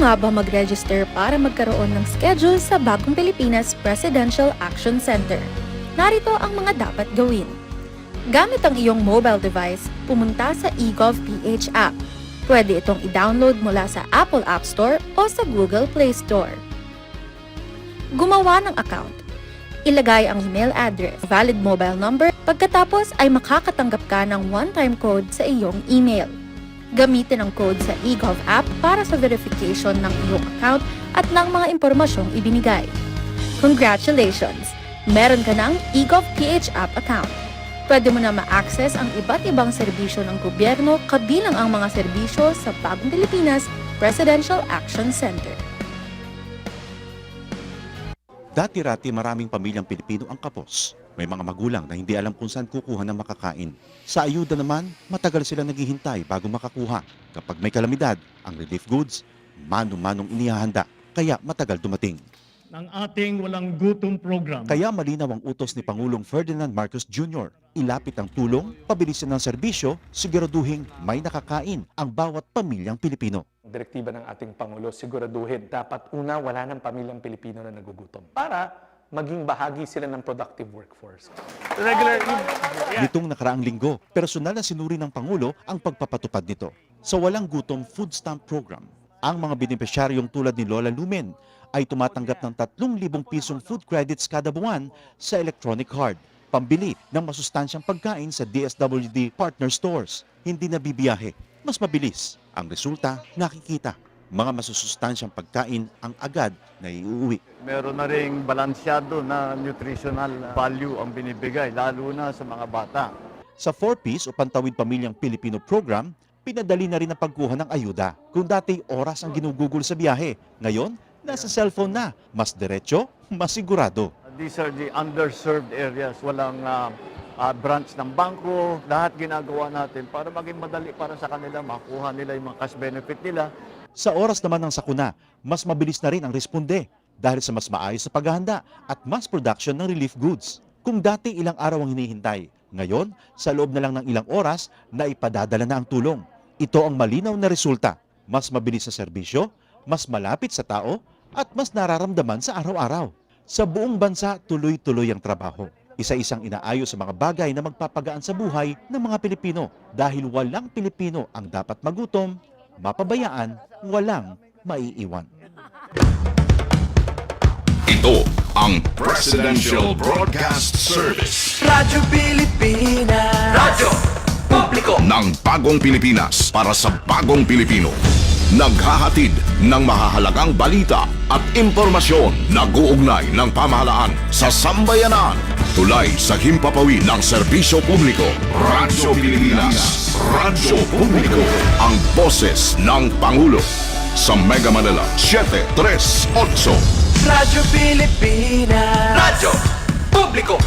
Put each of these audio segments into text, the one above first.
nga ba mag-register para magkaroon ng schedule sa Bagong Pilipinas Presidential Action Center? Narito ang mga dapat gawin. Gamit ang iyong mobile device, pumunta sa eGov.ph app. Pwede itong i-download mula sa Apple App Store o sa Google Play Store. Gumawa ng account. Ilagay ang email address, valid mobile number, pagkatapos ay makakatanggap ka ng one-time code sa iyong email. Gamitin ang code sa eGov app para sa verification ng iyong account at ng mga impormasyong ibinigay. Congratulations! Meron ka ng eGov.ph app account. Pwede mo na ma-access ang iba't ibang serbisyo ng gobyerno kabilang ang mga serbisyo sa Bagong Pilipinas Presidential Action Center. Dati-rati maraming pamilyang Pilipino ang kapos. May mga magulang na hindi alam kung saan kukuha ng makakain. Sa ayuda naman, matagal sila naghihintay bago makakuha. Kapag may kalamidad, ang relief goods, mano-manong inihahanda, kaya matagal dumating. Ng ating walang gutom program. Kaya malinaw ang utos ni Pangulong Ferdinand Marcos Jr. Ilapit ang tulong, pabilisin ng serbisyo, siguraduhin may nakakain ang bawat pamilyang Pilipino. Direktiba ng ating Pangulo, siguraduhin dapat una wala ng pamilyang Pilipino na nagugutom para maging bahagi sila ng productive workforce. Nitong nakaraang linggo, personal na sinuri ng Pangulo ang pagpapatupad nito. Sa Walang Gutom Food Stamp Program, ang mga benepisyaryong tulad ni Lola Lumen ay tumatanggap ng 3,000 pisong food credits kada buwan sa electronic card, pambili ng masustansyang pagkain sa DSWD partner stores. Hindi na bibiyahe, mas mabilis. Ang resulta, nakikita. Mga masusustansyang pagkain ang agad na iuwi. Meron na ring balansyado na nutritional value ang binibigay, lalo na sa mga bata. Sa 4Ps o Pantawid Pamilyang Pilipino program, pinadali na rin ang pagkuha ng ayuda. Kung dati oras ang ginugugol sa biyahe, ngayon, nasa cellphone na. Mas diretso, mas sigurado. These are the underserved areas. Walang branch ng bangko. Lahat ginagawa natin para maging madali para sa kanila, makuha nila yung mga cash benefit nila. Sa oras naman ng sakuna, mas mabilis na rin ang responde dahil sa mas maayos na paghahanda at mass production ng relief goods. Kung dati ilang araw ang hinihintay, ngayon, sa loob na lang ng ilang oras, na ipadadala na ang tulong. Ito ang malinaw na resulta. Mas mabilis sa serbisyo, mas malapit sa tao, at mas nararamdaman sa araw-araw. Sa buong bansa, tuloy-tuloy ang trabaho. Isa-isang inaayos sa mga bagay na magpapagaan sa buhay ng mga Pilipino dahil walang Pilipino ang dapat magutom, mapabayaan, walang maiiwan. Ito ang Presidential Broadcast Service. Radyo Pilipinas. Radyo Publiko Ng Bagong Pilipinas para sa Bagong Pilipino. Naghahatid ng mahahalagang balita at impormasyon na guugnay ng pamahalaan sa sambayanan. Tulay sa himpapawid ng serbisyo publiko. Radyo Pilipinas. Radyo Publiko. Ang boses ng Pangulo. Sa Mega Manila, 738. Radyo Pilipinas. Radyo Publiko.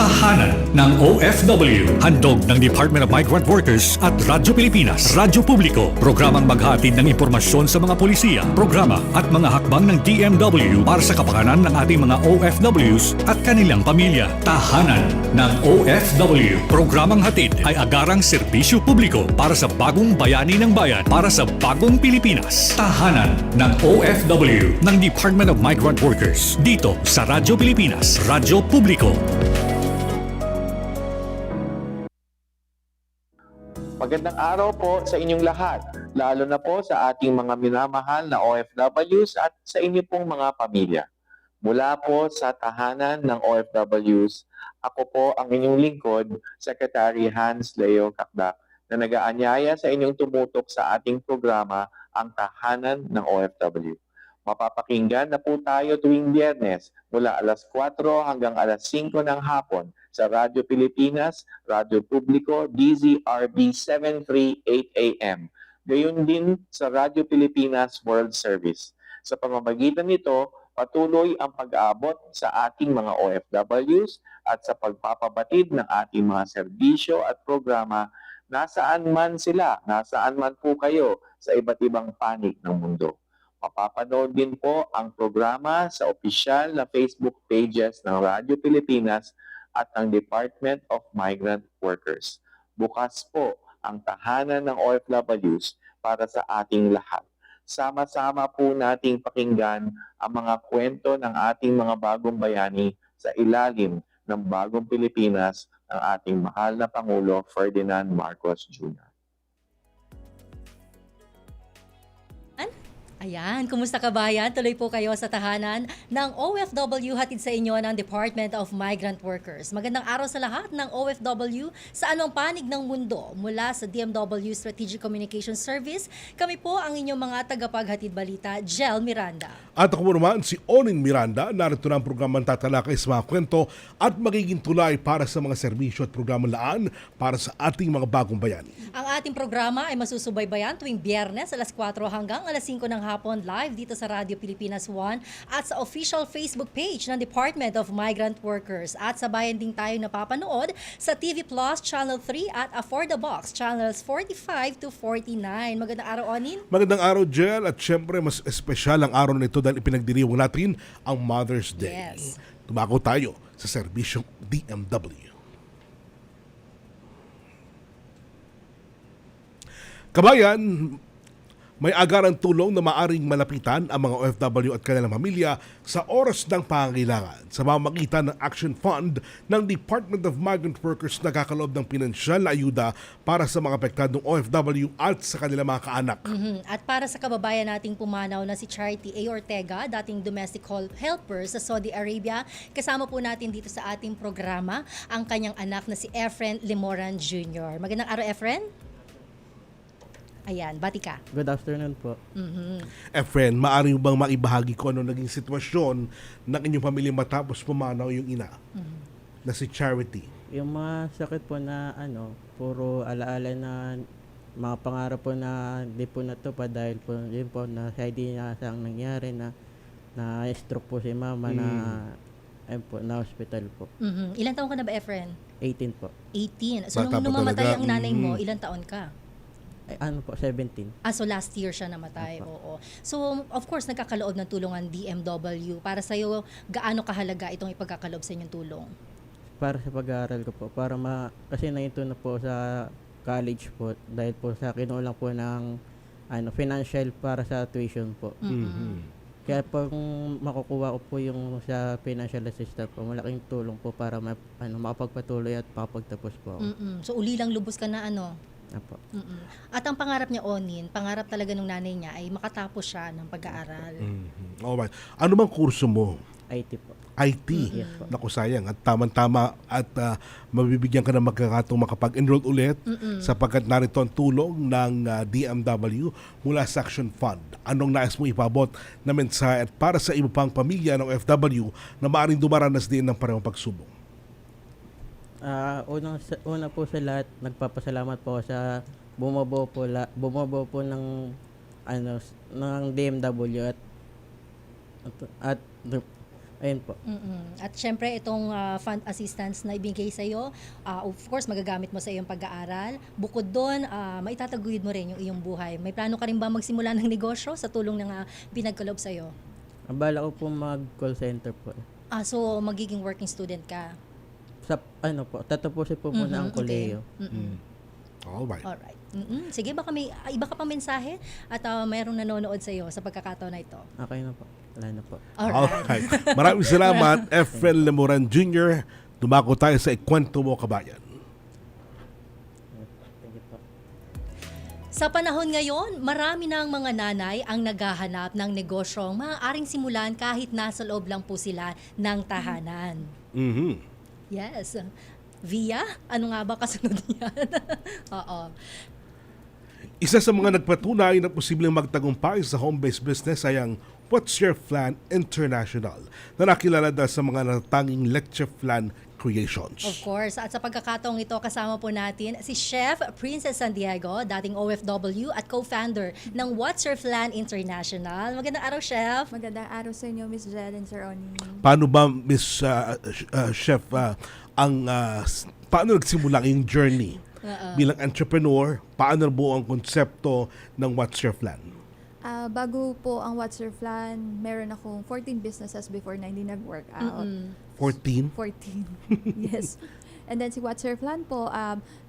Tahanan ng OFW. Handog ng Department of Migrant Workers at Radyo Pilipinas. Radyo Publiko. Programang maghatid ng impormasyon sa mga polisiya, programa at mga hakbang ng DMW para sa kapakanan ng ating mga OFWs at kanilang pamilya. Tahanan ng OFW. Programang hatid ay agarang serbisyo publiko para sa bagong bayani ng bayan, para sa bagong Pilipinas. Tahanan ng OFW ng Department of Migrant Workers. Dito sa Radyo Pilipinas. Radyo Publiko. Magandang araw po sa inyong lahat, lalo na po sa ating mga minamahal na OFWs at sa inyo pong mga pamilya. Mula po sa tahanan ng OFWs, ako po ang inyong lingkod, Secretary Hans Leo Kakdak, na nag-aanyaya sa inyong tumutok sa ating programa, ang Tahanan ng OFW. Mapapakinggan na po tayo tuwing Biyernes mula alas 4 hanggang alas 5 ng hapon sa Radyo Pilipinas, Radyo Publiko, DZRB 738 AM. Gayon din sa Radyo Pilipinas World Service. Sa pamamagitan nito, patuloy ang pag-aabot sa ating mga OFWs at sa pagpapabatid ng ating mga serbisyo at programa nasaan man sila, nasaan man po kayo sa iba't ibang panig ng mundo. Mapapanood din po ang programa sa opisyal na Facebook pages ng Radyo Pilipinas at ng Department of Migrant Workers. Bukas po ang tahanan ng OFWs para sa ating lahat. Sama-sama po nating pakinggan ang mga kwento ng ating mga bagong bayani sa ilalim ng Bagong Pilipinas ng ating mahal na Pangulo Ferdinand Marcos Jr. Ayan, kumusta kabayan? Tuloy po kayo sa tahanan ng OFW hatid sa inyo ng Department of Migrant Workers. Magandang araw sa lahat ng OFW sa anong panig ng mundo. Mula sa DMW Strategic Communications Service, kami po ang inyong mga tagapaghatid balita, Jel Miranda. At ako naman si Onin Miranda, narito na ang programang tatalakay sa mga kwento at magiging tulay para sa mga serbisyo at programang laan para sa ating mga bagong bayani. Ang ating programa ay masusubaybayan tuwing Biyernes alas 4 hanggang alas 5 ng hapon live dito sa Radio Pilipinas 1 at sa official Facebook page ng Department of Migrant Workers. At sabayan din tayo napapanood sa TV Plus Channel 3 at Afford the Box Channels 45 to 49. Magandang araw, Onin. Magandang araw, Jel, at syempre mas espesyal ang araw na ito dahil ipinagdiriwang natin ang Mother's Day. Yes. Tumako tayo sa serbisyong DMW. Kabayan, may agarang tulong na maaring malapitan ang mga OFW at kanilang pamilya sa oras ng pangangailangan sa pamamagitan ng Action Fund ng Department of Migrant Workers na kakaloob ng pinansyal na ayuda para sa mga apektadong OFW at sa kanilang mga kaanak. At para sa kababayan nating pumanaw na si Charity A. Ortega, dating domestic helper sa Saudi Arabia, kasama po natin dito sa ating programa ang kanyang anak na si Efren Limoran Jr. Magandang araw, Efren. Ayan, bati ka. Good afternoon po. Friend, maaari mo bang maibahagi ko ano naging sitwasyon ng inyong pamilya matapos pumanaw yung ina na si Charity? Yung mga sakit po na puro alaala na mga pangarap po na di po natupad dahil po yun po na sa hindi niya ang nangyari na stroke po si mama na ayun po, na hospital po. Ilan taon ka na ba, Efren? 18 po. 18. So Bata nung pa namatay talaga. ang nanay mo, ilan taon ka? Ay, po, 17. So last year siya namatay, oo. So of course, nagkakaloob ng tulong ang DMW. Para sa'yo, gaano kahalaga itong ipagkakaloob sa inyong tulong? Para sa pag-aaral ko po, kasi naito na po sa college po, dahil po sa kinulang po ng financial para sa tuition po. Kaya pag makukuha ko po yung sa financial assistance po, malaking tulong po para makapagpatuloy at makapagtapos po ako. So uli lang lubos ka na Apo. At ang pangarap niya, Onin, pangarap talaga ng nanay niya ay makatapos siya ng pag-aaral. Alright. Ano bang kurso mo? IT po. IT. Yes po. Naku, sayang. At tama-tama at mabibigyan ka ng magkakatong makapag-enroll ulit sapagkat narito ang tulong ng DMW mula sa Action Fund. Anong nais mo ipabot na mensahe at para sa iba pang pamilya ng OFW na maaaring dumaranas din ng parehong pagsubok? Una po sa lahat, nagpapasalamat po sa bumubuo po ng ng DMW at ayun po. At syempre itong fund assistance na ibigay sa iyo, of course magagamit mo sa iyong pag-aaral. Bukod doon, maitataguyod mo rin yung iyong buhay. May plano ka rin ba magsimula ng negosyo sa tulong ng pinagkaloob sa iyo? Ang bala ko po mag-call center po. So magiging working student ka. Sa tatapusin po muna ang koleyo. Alright. Alright. Sige, baka may iba ka pang mensahe at mayroong nanonood sa iyo sa pagkakataon na ito. Okay na po. Wala na po. Alright. Maraming salamat, Efren Limoran Jr. Dumako tayo sa Ikwento Mo, Kabayan. Thank you po. Sa panahon ngayon, marami na ang mga nanay ang naghahanap ng negosyong maaaring simulan kahit nasa loob lang po sila ng tahanan. Yes. Via? Ano nga ba kasunod yan? Oo. Isa sa mga nagpatunay na posibleng magtagumpay sa home-based business ay ang What's Your Flan International na nakilala dahil sa mga natatanging Leche Flan Creations. Of course. At sa pagkakataong ito, kasama po natin si Chef Princess San Diego, dating OFW at co-founder ng What's Your Flan International. Magandang araw, Chef. Magandang araw sa inyo, Miss Jed and Sir Oni. Paano ba, Miss Chef, paano nagsimula ang journey bilang entrepreneur? Paano buo ang konsepto ng What's Your Flan? Bago po ang What's Your Flan, meron akong 14 businesses before na hindi nag-work out. 14? 14. Yes. And then si What's Your Flan po,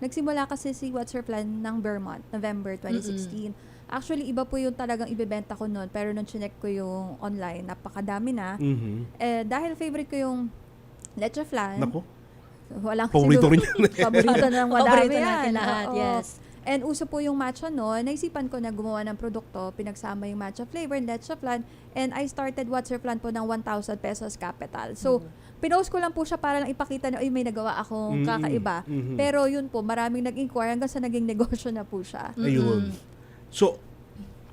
nagsimula kasi si What's Your Flan ng Vermont, November 2016. Actually, iba po yung talagang ibebenta ko noon. Pero nung chinek ko yung online, napakadami na. Dahil favorite ko yung leche flan. Nako. Walang Paborito siguro- rin yan. Paborito ng madami Paborito yan. natin lahat, Oo. yes. And uso po yung matcha noon. Naisipan ko na gumawa ng produkto. Pinagsama yung matcha flavor, leche flan. And I started What's Your Flan po ng 1,000 pesos capital. So, pinost ko lang po siya para lang ipakita na, may nagawa akong kakaiba. Pero yun po, maraming nag-inquire hanggang sa naging negosyo na po siya. Ayun. So,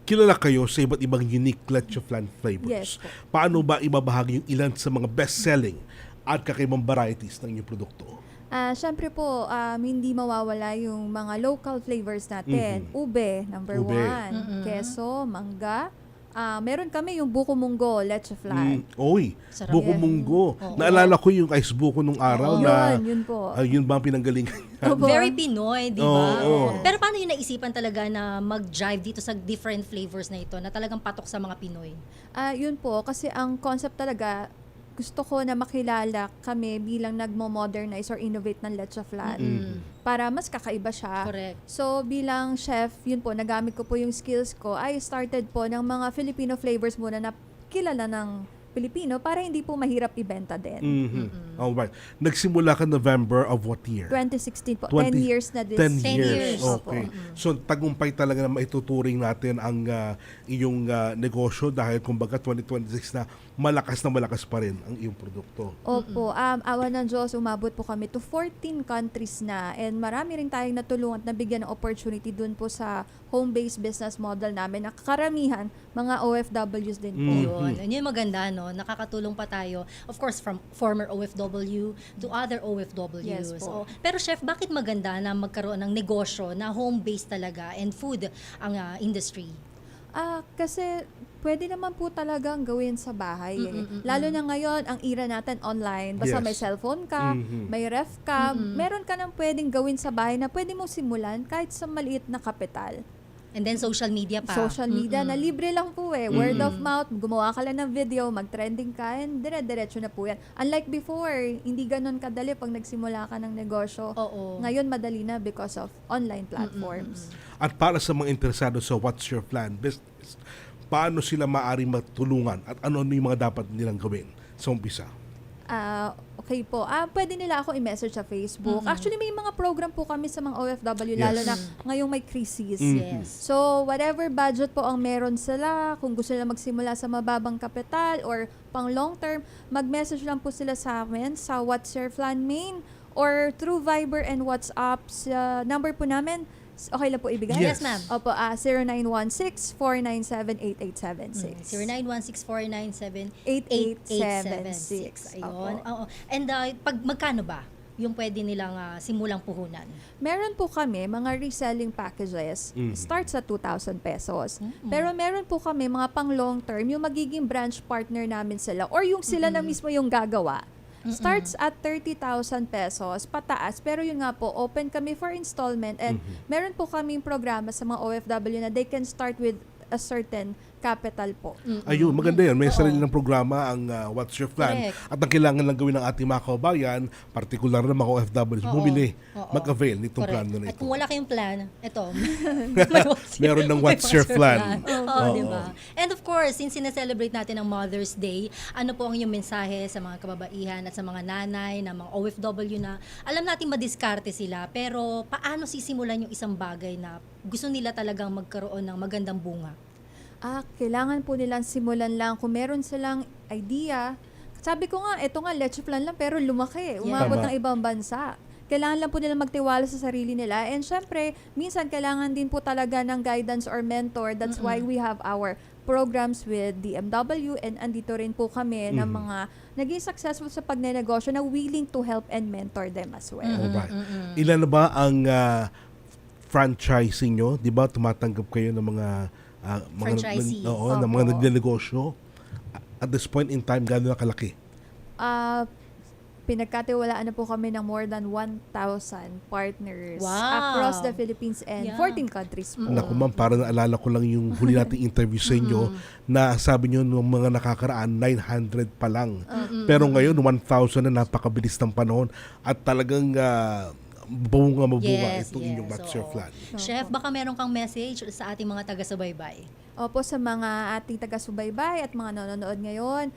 kilala kayo sa iba't ibang unique leche flan flavors. Yes po. Paano ba ibabahagi yung ilan sa mga best-selling at kakaibang varieties ng inyong produkto? Siyempre po, hindi mawawala yung mga local flavors natin. Ube, number Ube. 1. Keso, mangga. Meron kami yung buko munggo, leche flan. Oy, Sarap buko yan. munggo. Oo. Naalala ko yung ice buko nung araw na Yun po. yun ba ang pinanggalingan? Opo. Very Pinoy, di ba? Oo. Pero paano yung naisipan talaga na mag-jive dito sa different flavors na ito na talagang patok sa mga Pinoy? Yun po, kasi ang concept talaga, gusto ko na makilala kami bilang nagmo-modernize or innovate ng leche flan para mas kakaiba siya. Correct. So, bilang chef, yun po, nagamit ko po yung skills ko. I started po ng mga Filipino flavors muna na kilala ng Pilipino para hindi po mahirap ibenta din. Alright. Nagsimula ka November of what year? 2016 po. 20 10 years na this. 10 10 years. years. Okay. So, tagumpay talaga na maituturing natin ang iyong negosyo dahil kumbaga 2026 na malakas pa rin ang iyong produkto. Opo. Awa ng Diyos, umabot po kami to 14 countries na. And marami rin tayong natulungan at nabigyan ng opportunity dun po sa home-based business model namin. Na karamihan, mga OFWs din po. Yun. Yun yung maganda, no? Nakakatulong pa tayo. Of course, from former OFW to other OFWs. Yes po. Pero chef, bakit maganda na magkaroon ng negosyo na home-based talaga and food ang industry? Kasi pwede naman po talagang gawin sa bahay. Lalo na ngayon, ang era natin online. Basta Yes. may cellphone ka, may ref ka, meron ka nang pwedeng gawin sa bahay na pwede mo simulan kahit sa maliit na kapital. And then social media pa. Social media na libre lang po Word of mouth, gumawa ka lang ng video, mag-trending ka, and dire-diretso na po yan. Unlike before, hindi ganun kadali pag nagsimula ka ng negosyo. Oo. Ngayon, madali na because of online platforms. At para sa mga interesado sa What's Your Plan business, paano sila maaaring matulungan at ano yung mga dapat nilang gawin sa umpisa? Okay po. Pwede nila ako i-message sa Facebook. Actually, may mga program po kami sa mga OFW, Yes. lalo na ngayong may crisis. Yes. So, whatever budget po ang meron sila, kung gusto nila magsimula sa mababang kapital or pang long term, mag-message lang po sila sa amin sa What's Your Plan Main or through Viber and WhatsApp. Sa number po namin, okay lang po ibigay? Yes. Yes, ma'am. Opo, 0916-497-8876. 0916-497-8876. Ayun. Oo. And pag magkano ba yung pwede nilang simulang puhunan? Meron po kami mga reselling packages. Start sa 2,000 pesos. Pero meron po kami mga pang long term, yung magiging branch partner namin sila or yung sila na mismo yung gagawa. Starts at 30,000 pesos pataas. Pero yun nga po, open kami for installment and meron po kaming programa sa mga OFW na they can start with a certain capital po. Ayun, maganda yan. May sarili ng programa ang What's Your Plan. Correct. At ang kailangan lang gawin ng ating mga kaubayan, partikular na mga OFWs, bumili, Oo. mag-avail nitong Correct. plano na At ito. kung wala kayong plan, ito. Meron ng What's Your Plan. Oo, di ba? And of course, since sineselebrate natin ang Mother's Day, ano po ang inyong mensahe sa mga kababaihan at sa mga nanay, na mga OFW na alam natin madiskarte sila, pero paano sisimulan yung isang bagay na gusto nila talagang magkaroon ng magandang bunga? Kailangan po nilang simulan lang. Kung meron silang idea, sabi ko nga, ito nga, leche flan lang, pero lumaki. Umabot Tama. ng ibang bansa. Kailangan lang po nilang magtiwala sa sarili nila. And syempre, minsan kailangan din po talaga ng guidance or mentor. That's why we have our programs with DMW and andito rin po kami ng mga naging successful sa pagnenegosyo na willing to help and mentor them as well. Alright. Ilan na ba ang franchising nyo? Di ba tumatanggap kayo ng mga Franchisees. ng mga nagnenegosyo? At this point in time, gano'n na kalaki? Pinagkatiwalaan na po kami ng more than 1,000 partners Wow. across the Philippines and 14 countries po. Naku ma'am, para naalala ko lang yung huli nating interview sa inyo na sabi nyo nung mga nakakaraan, 900 pa lang. Pero ngayon, 1,000 na, napakabilis ng panahon at talagang mabunga Yes, itong inyong yes, What's Your oo. Flan. Chef, baka meron kang message sa ating mga taga-subaybay. Opo, sa mga ating taga-subaybay at mga nanonood ngayon,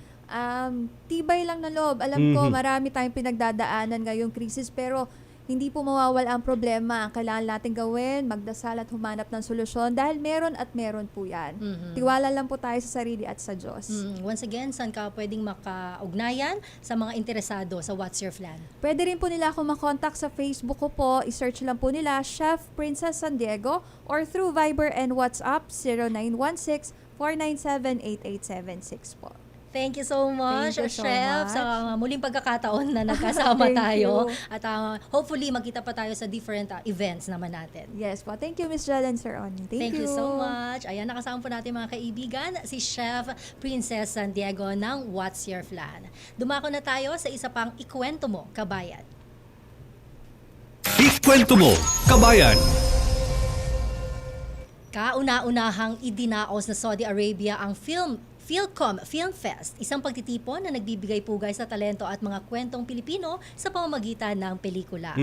tibay lang ng loob. Alam ko, marami tayong pinagdadaanan ngayong krisis, pero hindi po mawawala ang problema. Ang kailangan natin gawin, magdasal at humanap ng solusyon dahil meron at meron po yan. Tiwala lang po tayo sa sarili at sa Diyos. Once again, saan ka pwedeng makaugnayan sa mga interesado sa What's Your Flan? Pwede rin po nila ako makontak sa Facebook ko po. I-search lang po nila Chef Princess San Diego or through Viber and WhatsApp 0916-497-8876 po. Thank you so much, Thank you so Chef, much. sa muling pagkakataon na nagkasama Thank tayo. you. At hopefully, magkita pa tayo sa different events naman natin. Yes po. Thank you, Miss Jalen Sir Oni. Thank you so much. Ayan, nakasama po natin mga kaibigan, si Chef Princess San Diego ng What's Your Flan. Dumako na tayo sa isa pang Ikwento Mo, Kabayan. Ikwento mo, kabayan. Kauna-unahang idinaos na Saudi Arabia ang PhilCom Film Fest, isang pagtitipon na nagbibigay pugay sa talento at mga kwentong Pilipino sa pamamagitan ng pelikula.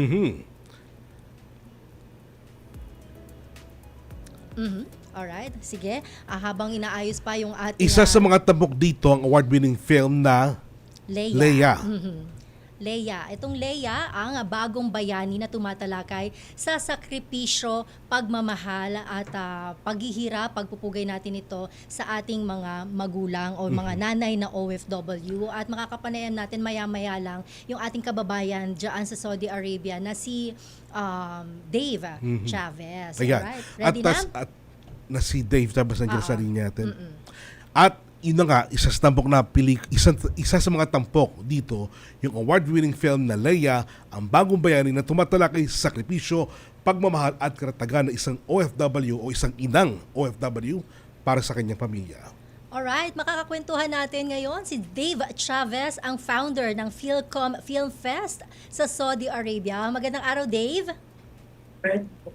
Alright, sige. Habang inaayos pa yung ating Isa sa mga tabok dito ang award-winning film na Leia. Leia. Itong Leia ang bagong bayani na tumatalakay sa sakripisyo, pagmamahal at paghihirap, pagpupugay natin ito sa ating mga magulang o mga nanay na OFW at makakapanayam natin maya-maya lang yung ating kababayan dyan sa Saudi Arabia na si Dave Chavez. Ayan. Alright, ready na? At na si Dave Chavez nandiyan sa linya natin. At yun na nga, isa sa mga tampok dito, yung award-winning film na Leia, ang bagong bayani na tumatalakay sa sakripisyo, pagmamahal at karatagan ng isang OFW o isang inang OFW para sa kanyang pamilya. Alright, makakakwentuhan natin ngayon si Dave Chavez, ang founder ng PhilCom Film Fest sa Saudi Arabia. Magandang araw, Dave.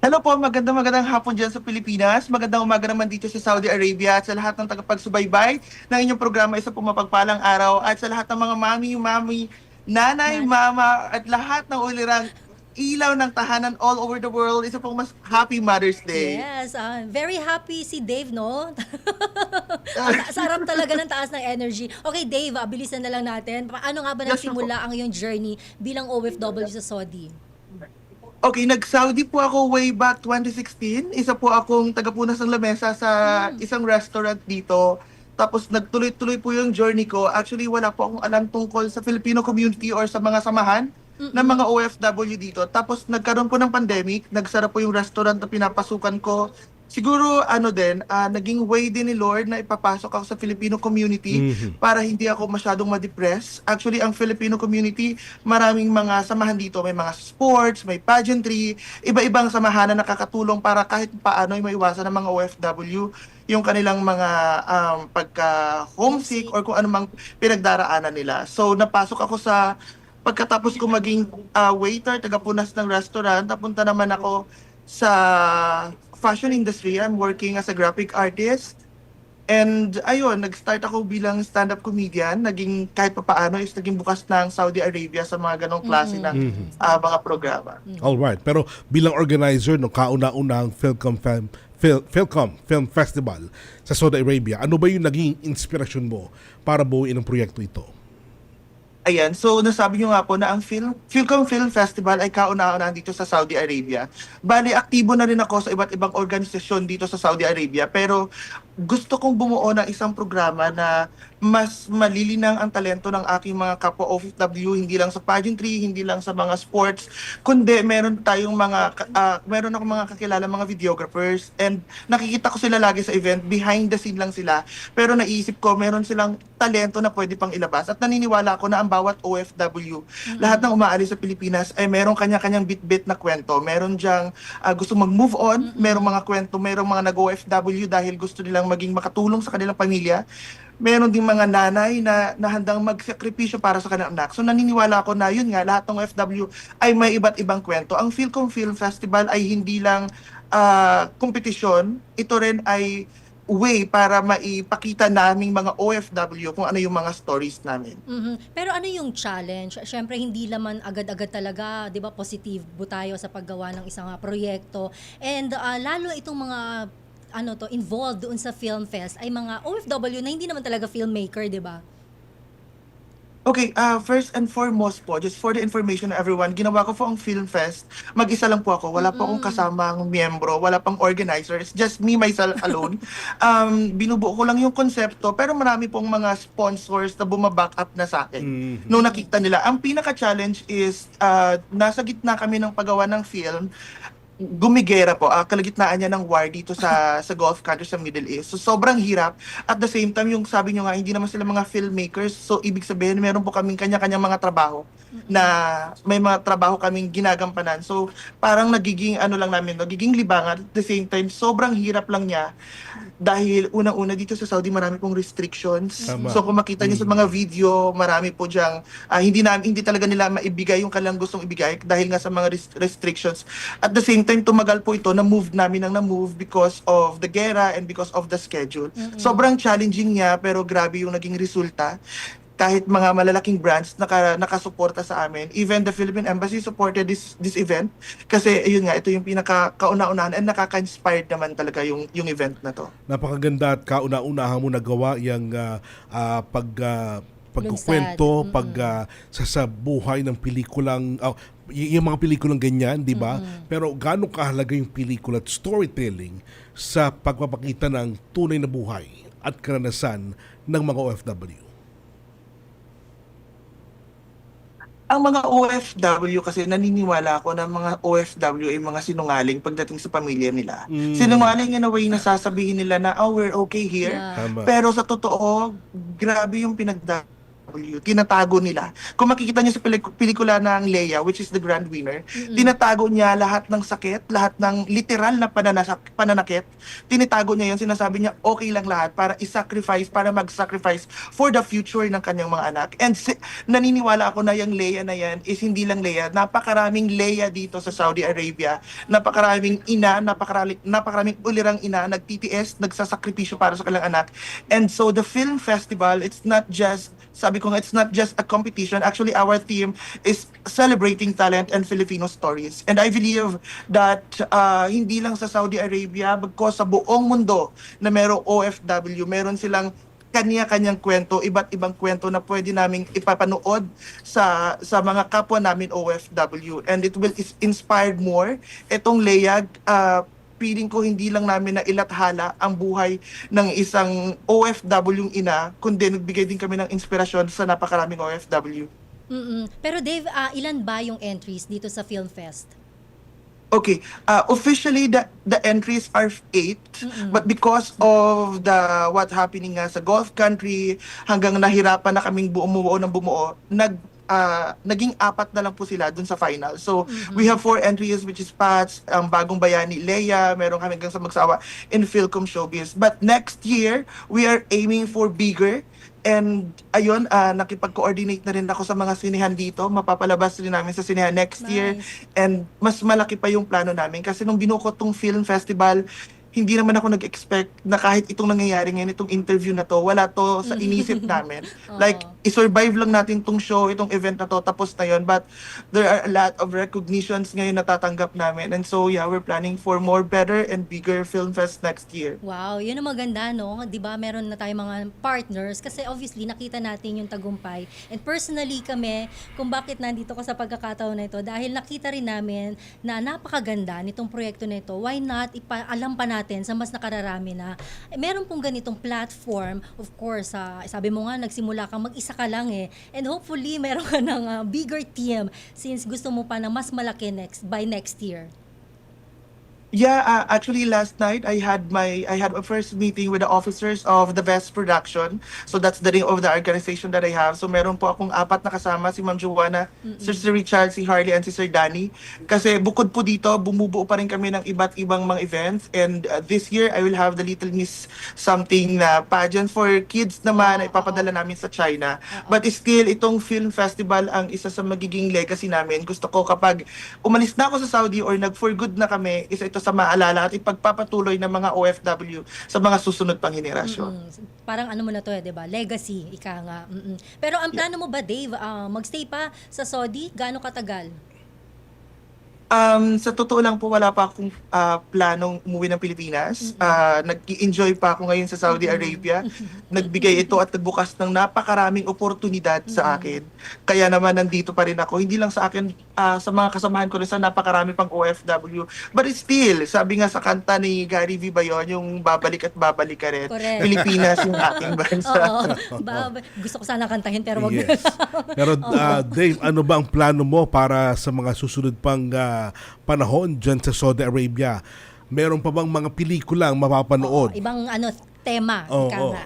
Hello po, magandang hapon dyan sa Pilipinas. Magandang umaga naman dito sa Saudi Arabia at sa lahat ng tagapagsubaybay ng inyong programa, isa pong mapagpalang araw at sa lahat ng mga mami, nanay, mama at lahat ng ulirang ilaw ng tahanan all over the world. Isa pong mas happy Mother's Day. Yes, very happy si Dave, no? Sarap talaga ng taas ng energy. Okay, Dave, bilisan na lang natin. Paano nga ba nagsimula ang iyong journey bilang OFW sa Saudi? Okay, nag-Saudi po ako way back 2016. Isa po akong tagapunas ng lamesa sa isang restaurant dito. Tapos nagtuloy-tuloy po yung journey ko. Actually, wala po akong alam tungkol sa Filipino community or sa mga samahan ng mga OFW dito. Tapos nagkaroon po ng pandemic. Nagsara po yung restaurant na pinapasukan ko. Siguro naging way din ni Lord na ipapasok ako sa Filipino community para hindi ako masyadong ma-depress. Actually, ang Filipino community, maraming mga samahan dito. May mga sports, may pageantry, iba-ibang samahan na nakakatulong para kahit paano ay maiwasan ng mga OFW yung kanilang mga pagka-homesick or kung anumang pinagdaraanan nila. So, napasok ako pagkatapos ko maging waiter, tagapunas ng restaurant, napunta naman ako sa fashion industry. I'm working as a graphic artist. And ayun, nag-start ako bilang stand-up comedian. Naging kahit papaano is naging bukas ng Saudi Arabia sa mga ganong klase ng mga programa. Alright, pero bilang organizer ng kauna-unahang PhilCom Film Festival sa Saudi Arabia, ano ba yung naging inspirasyon mo para buuin ang proyekto ito? Ayan, so nasabi nyo nga po na ang PhilCom Film Festival ay kauna-unahan dito sa Saudi Arabia. Bali, aktibo na rin ako sa iba't ibang organisasyon dito sa Saudi Arabia, pero gusto kong bumuo ng isang programa na mas malilinang ang talento ng aking mga kapwa OFW, hindi lang sa pageantry, hindi lang sa mga sports, kundi meron akong mga kakilala mga videographers, and nakikita ko sila lagi sa event, behind the scene lang sila, pero naisip ko meron silang talento na pwede pang ilabas, at naniniwala ako na ang bawat OFW, lahat ng umaalis sa Pilipinas ay meron kanya-kanyang bit-bit na kwento, meron diyang gusto mag-move on, merong mga kwento, merong mga nag-OFW dahil gusto nilang maging makatulong sa kanilang pamilya. Meron ding mga nanay na handang magsakripisyo para sa kanilang anak. So naniniwala ako na yun nga, lahat ng OFW ay may iba't ibang kwento. Ang PhilCom Film Festival ay hindi lang kompetisyon, ito rin ay way para maipakita naming mga OFW kung ano yung mga stories namin. Pero ano yung challenge? Siyempre, hindi naman agad-agad talaga, di ba, positive tayo sa paggawa ng isang proyekto. And lalo itong mga involved doon sa film fest ay mga OFW na hindi naman talaga filmmaker, di ba? Okay, first and foremost po, just for the information of everyone, ginawa ko po ang Film Fest. Mag-isa lang po ako. Wala po akong kasamang miyembro, wala pang organizers, just me, myself alone. Binubuo ko lang yung konsepto, pero marami pong mga sponsors na bumaback up na sa akin. Nung nakita nila, ang pinaka-challenge is, nasa gitna kami ng paggawa ng film, gumigera po, kalagitnaan niya ng war dito sa Gulf countries sa Middle East. So sobrang hirap. At the same time, yung sabi nyo nga, hindi naman sila mga filmmakers. So ibig sabihin, meron po kaming kanya-kanyang mga trabaho na may mga trabaho kaming ginagampanan. So parang nagiging nagiging libangan. At the same time, sobrang hirap lang niya dahil unang-una dito sa Saudi marami pong restrictions. Tama. So kung makita niyo sa mga video, marami po diyang hindi talaga nila maibigay yung kanilang gustong ibigay dahil nga sa mga restrictions. At the same time, tumagal po ito, na-move namin ang na-move because of the gera and because of the schedule. Sobrang challenging niya, pero grabe yung naging resulta. Kahit mga malalaking brands nakasuporta sa amin. Even the Philippine Embassy supported this event. Kasi yun nga, ito yung pinaka-kauna-unahan and nakaka-inspired naman talaga yung event na to. Napakaganda at kauna-unahan mo nagawa yung pagkukwento, sa buhay ng pelikulang, yung mga pelikulang ganyan, di ba? Pero gaano kahalaga yung pelikula at storytelling sa pagpapakita ng tunay na buhay at karanasan ng mga OFW? Ang mga OFW kasi naniniwala ako na mga OFW ay mga sinungaling pagdating sa pamilya nila. Sinungaling in a way na sasabihin nila na, we're okay here. Tama. Pero sa totoo, grabe yung tinatago nila. Kung makikita niyo sa pelikula ng Leia, which is the grand winner, tinatago niya lahat ng sakit, lahat ng literal na pananakit. Tinatago niya yun, sinasabi niya okay lang lahat para mag-sacrifice for the future ng kanyang mga anak. And naniniwala ako na yung Leia na yan is hindi lang Leia. Napakaraming Leia dito sa Saudi Arabia. Napakaraming ina, napakaraming ulirang ina, nagtitiis, nagsasakripisyo para sa kanilang anak. And so the film festival, it's not just a competition. Actually, our theme is celebrating talent and Filipino stories. And I believe that hindi lang sa Saudi Arabia, bagkus sa buong mundo na merong OFW, meron silang kanya-kanyang kwento, iba't ibang kwento na pwede naming ipapanood sa mga kapwa namin OFW. And it will inspire more. Itong Leia, feeling ko hindi lang namin na ilathala ang buhay ng isang OFW ina, kundi nagbigay din kami ng inspirasyon sa napakaraming OFW. Pero Dave, ilan ba yung entries dito sa Film Fest? Okay, officially the entries are 8, but because of what happening nga sa Gulf country, hanggang nahirapan na kaming bumuo, naging 4 na lang po sila dun sa final. So, we have 4 entries, which is Pats, ang Bagong Bayani, Leia, meron kami hanggang sa Magsawa in Philcom Showbiz. But next year, we are aiming for bigger. And ayun, nakipag-coordinate na rin ako sa mga sinihan dito. Mapapalabas rin namin sa sinihan next year. And mas malaki pa yung plano namin. Kasi nung binuko tong film festival, hindi naman ako nag-expect na kahit itong nangyayari ngayon, itong interview na to, wala to sa inisip namin. Like, i-survive lang natin itong show, itong event na to, tapos na yun. But there are a lot of recognitions ngayon natatanggap namin. And so, yeah, we're planning for more better and bigger film fest next year. Wow, yun ang maganda, no? Di ba, meron na tayong mga partners kasi obviously nakita natin yung tagumpay. And personally kami, kung bakit nandito ka sa pagkakataon na ito, dahil nakita rin namin na napakaganda nitong proyekto na ito, why not ipaalam pa natin sa mas nakararami na meron pong ganitong platform. Of course, sabi mo nga, nagsimula kang mag-isa ka lang and hopefully meron ka ng bigger team since gusto mo pa ng mas malaki by next year. Yeah, actually last night I had a first meeting with the officers of the Best Production. So that's the name of the organization that I have. So meron po akong 4 na kasama, si Ma'am Joanna, Sir Richard, si Harley, and si Sir Danny. Kasi bukod po dito, bumubuo pa rin kami ng iba't ibang mga events. And this year, I will have the Little Miss something na pageant for kids naman na ipapadala namin sa China. But still, itong film festival ang isa sa magiging legacy namin. Gusto ko kapag umalis na ako sa Saudi or nag-for good na kami, isa ito sa maalala at ipagpapatuloy ng mga OFW sa mga susunod pang henerasyon. Parang ano mo na to, 'di ba? Legacy, ika nga. Pero ang plano mo ba, Dave, magstay pa sa Saudi? Gaano katagal? Sa totoo lang po, wala pa akong planong umuwi ng Pilipinas. Nag-enjoy pa ako ngayon sa Saudi Arabia. Nagbigay ito at nagbukas ng napakaraming oportunidad sa akin. Kaya naman nandito pa rin ako. Hindi lang sa akin, sa mga kasamahan ko rin sa napakarami pang OFW. But still, sabi nga sa kanta ni Gary V. Bayon, yung babalik at babalik ka rin. Correct. Pilipinas yung aking bansa. Gusto ko sana kantahin pero wag Yes. Pero Dave, ano ba ang plano mo para sa mga susunod pang panahon dyan sa Saudi Arabia? Meron pa bang mga pelikula ang mapapanood? Ibang tema, ika nga.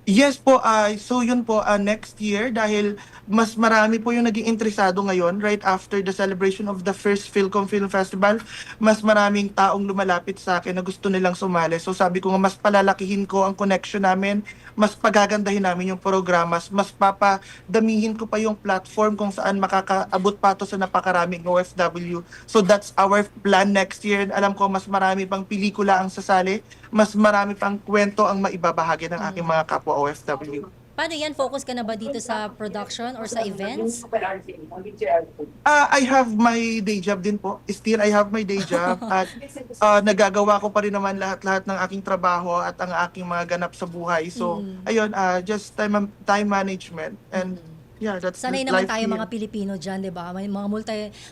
Yes po, so yun po next year dahil mas marami po yung naging interesado ngayon right after the celebration of the first Philcom Film Festival. Mas maraming taong lumalapit sa akin na gusto nilang sumali. So sabi ko nga mas palalakihin ko ang connection namin, mas pagagandahin namin yung programas, mas papadamihin ko pa yung platform kung saan makakaabot pa to sa napakaraming OFW. So that's our plan next year. Alam ko mas marami pang pelikula ang sasali, mas marami pang kwento ang maibabahagi ng aking mga kapwa OFW. Paano yan? Focus ka na ba dito sa production or sa events? I have my day job din po. Still, I have my day job. At nagagawa ko pa rin naman lahat-lahat ng aking trabaho at ang aking mga ganap sa buhay. So, ayun, just time management. And yeah, that's Sanay the naman life tayo here. mga Pilipino dyan, di ba? May mga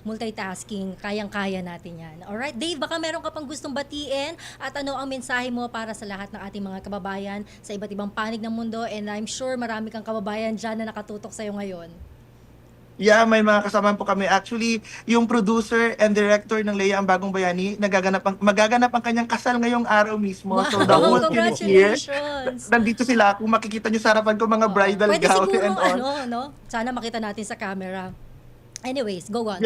multitasking, kayang-kaya natin yan. Alright, Dave, baka meron ka pang gustong batiin at ano ang mensahe mo para sa lahat ng ating mga kababayan sa iba't ibang panig ng mundo, and I'm sure marami kang kababayan dyan na nakatutok sa'yo ngayon. Yeah, may mga kasama po kami. Actually, yung producer and director ng Leia ang Bagong Bayani, magaganap ang kanyang kasal ngayong araw mismo. So the whole team is here. Congratulations! Nandito sila. Kung makikita nyo sa harapan ko mga bridal Pwede gown siguro, and all. sana makita natin sa camera. Anyways, go on.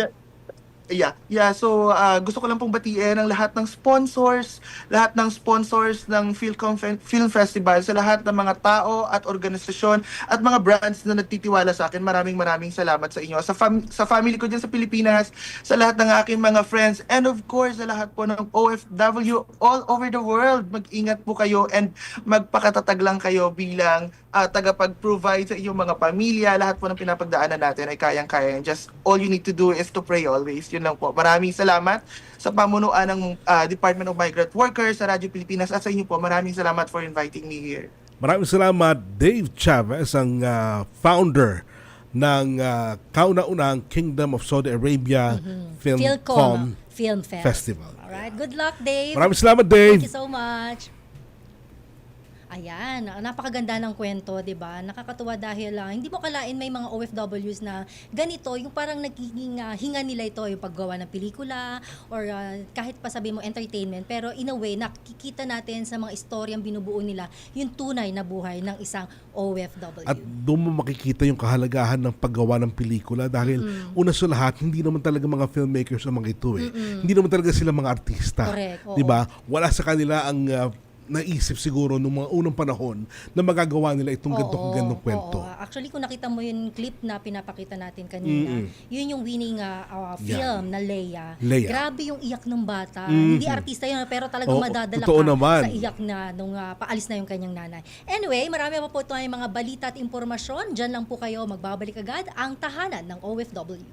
Yeah. So, gusto ko lang pong batiin ang lahat ng sponsors ng Philcom Film Festival, sa lahat ng mga tao at organisasyon at mga brands na nagtitiwala sa akin. Maraming salamat sa inyo. Sa family ko dyan sa Pilipinas, sa lahat ng aking mga friends, and of course, sa lahat po ng OFW all over the world. Mag-ingat po kayo and magpakatatag lang kayo bilang tagapag-provide sa inyong mga pamilya. Lahat po ng pinapagdaanan natin ay kayang-kaya. Just all you need to do is to pray always. Yun lang po. Maraming salamat sa pamunuan ng Department of Migrant Workers sa Radyo Pilipinas at sa inyo po. Maraming salamat for inviting me here. Maraming salamat, Dave Chavez, ang founder ng kauna-unang Kingdom of Saudi Arabia Philcom Film Festival. Alright, good luck, Dave. Maraming salamat, Dave. Thank you so much. Ayan, napakaganda ng kwento, 'di ba? Nakakatuwa dahil hindi mo kalain may mga OFWs na ganito, yung parang nagiging hinga nila ito, yung paggawa ng pelikula or kahit pa sabi mo entertainment, pero in a way nakikita natin sa mga istoryang binubuo nila yung tunay na buhay ng isang OFW. At doon mo makikita yung kahalagahan ng paggawa ng pelikula dahil una sa lahat, hindi naman talaga mga filmmakers ang mga ito eh. Hindi naman talaga sila mga artista. Correct, oo. 'Di ba? Wala sa kanila ang naisip siguro nung mga unang panahon na magagawa nila itong gantong kwento. Actually, kung nakita mo yung clip na pinapakita natin kanina, yun yung winning film na Leia. Grabe yung iyak ng bata. Hindi artista yun, pero talagang madadala ka sa iyak na nung paalis na yung kanyang nanay. Anyway, marami pa po tayong mga balita at impormasyon. Diyan lang po kayo magbabalik agad ang tahanan ng OFW.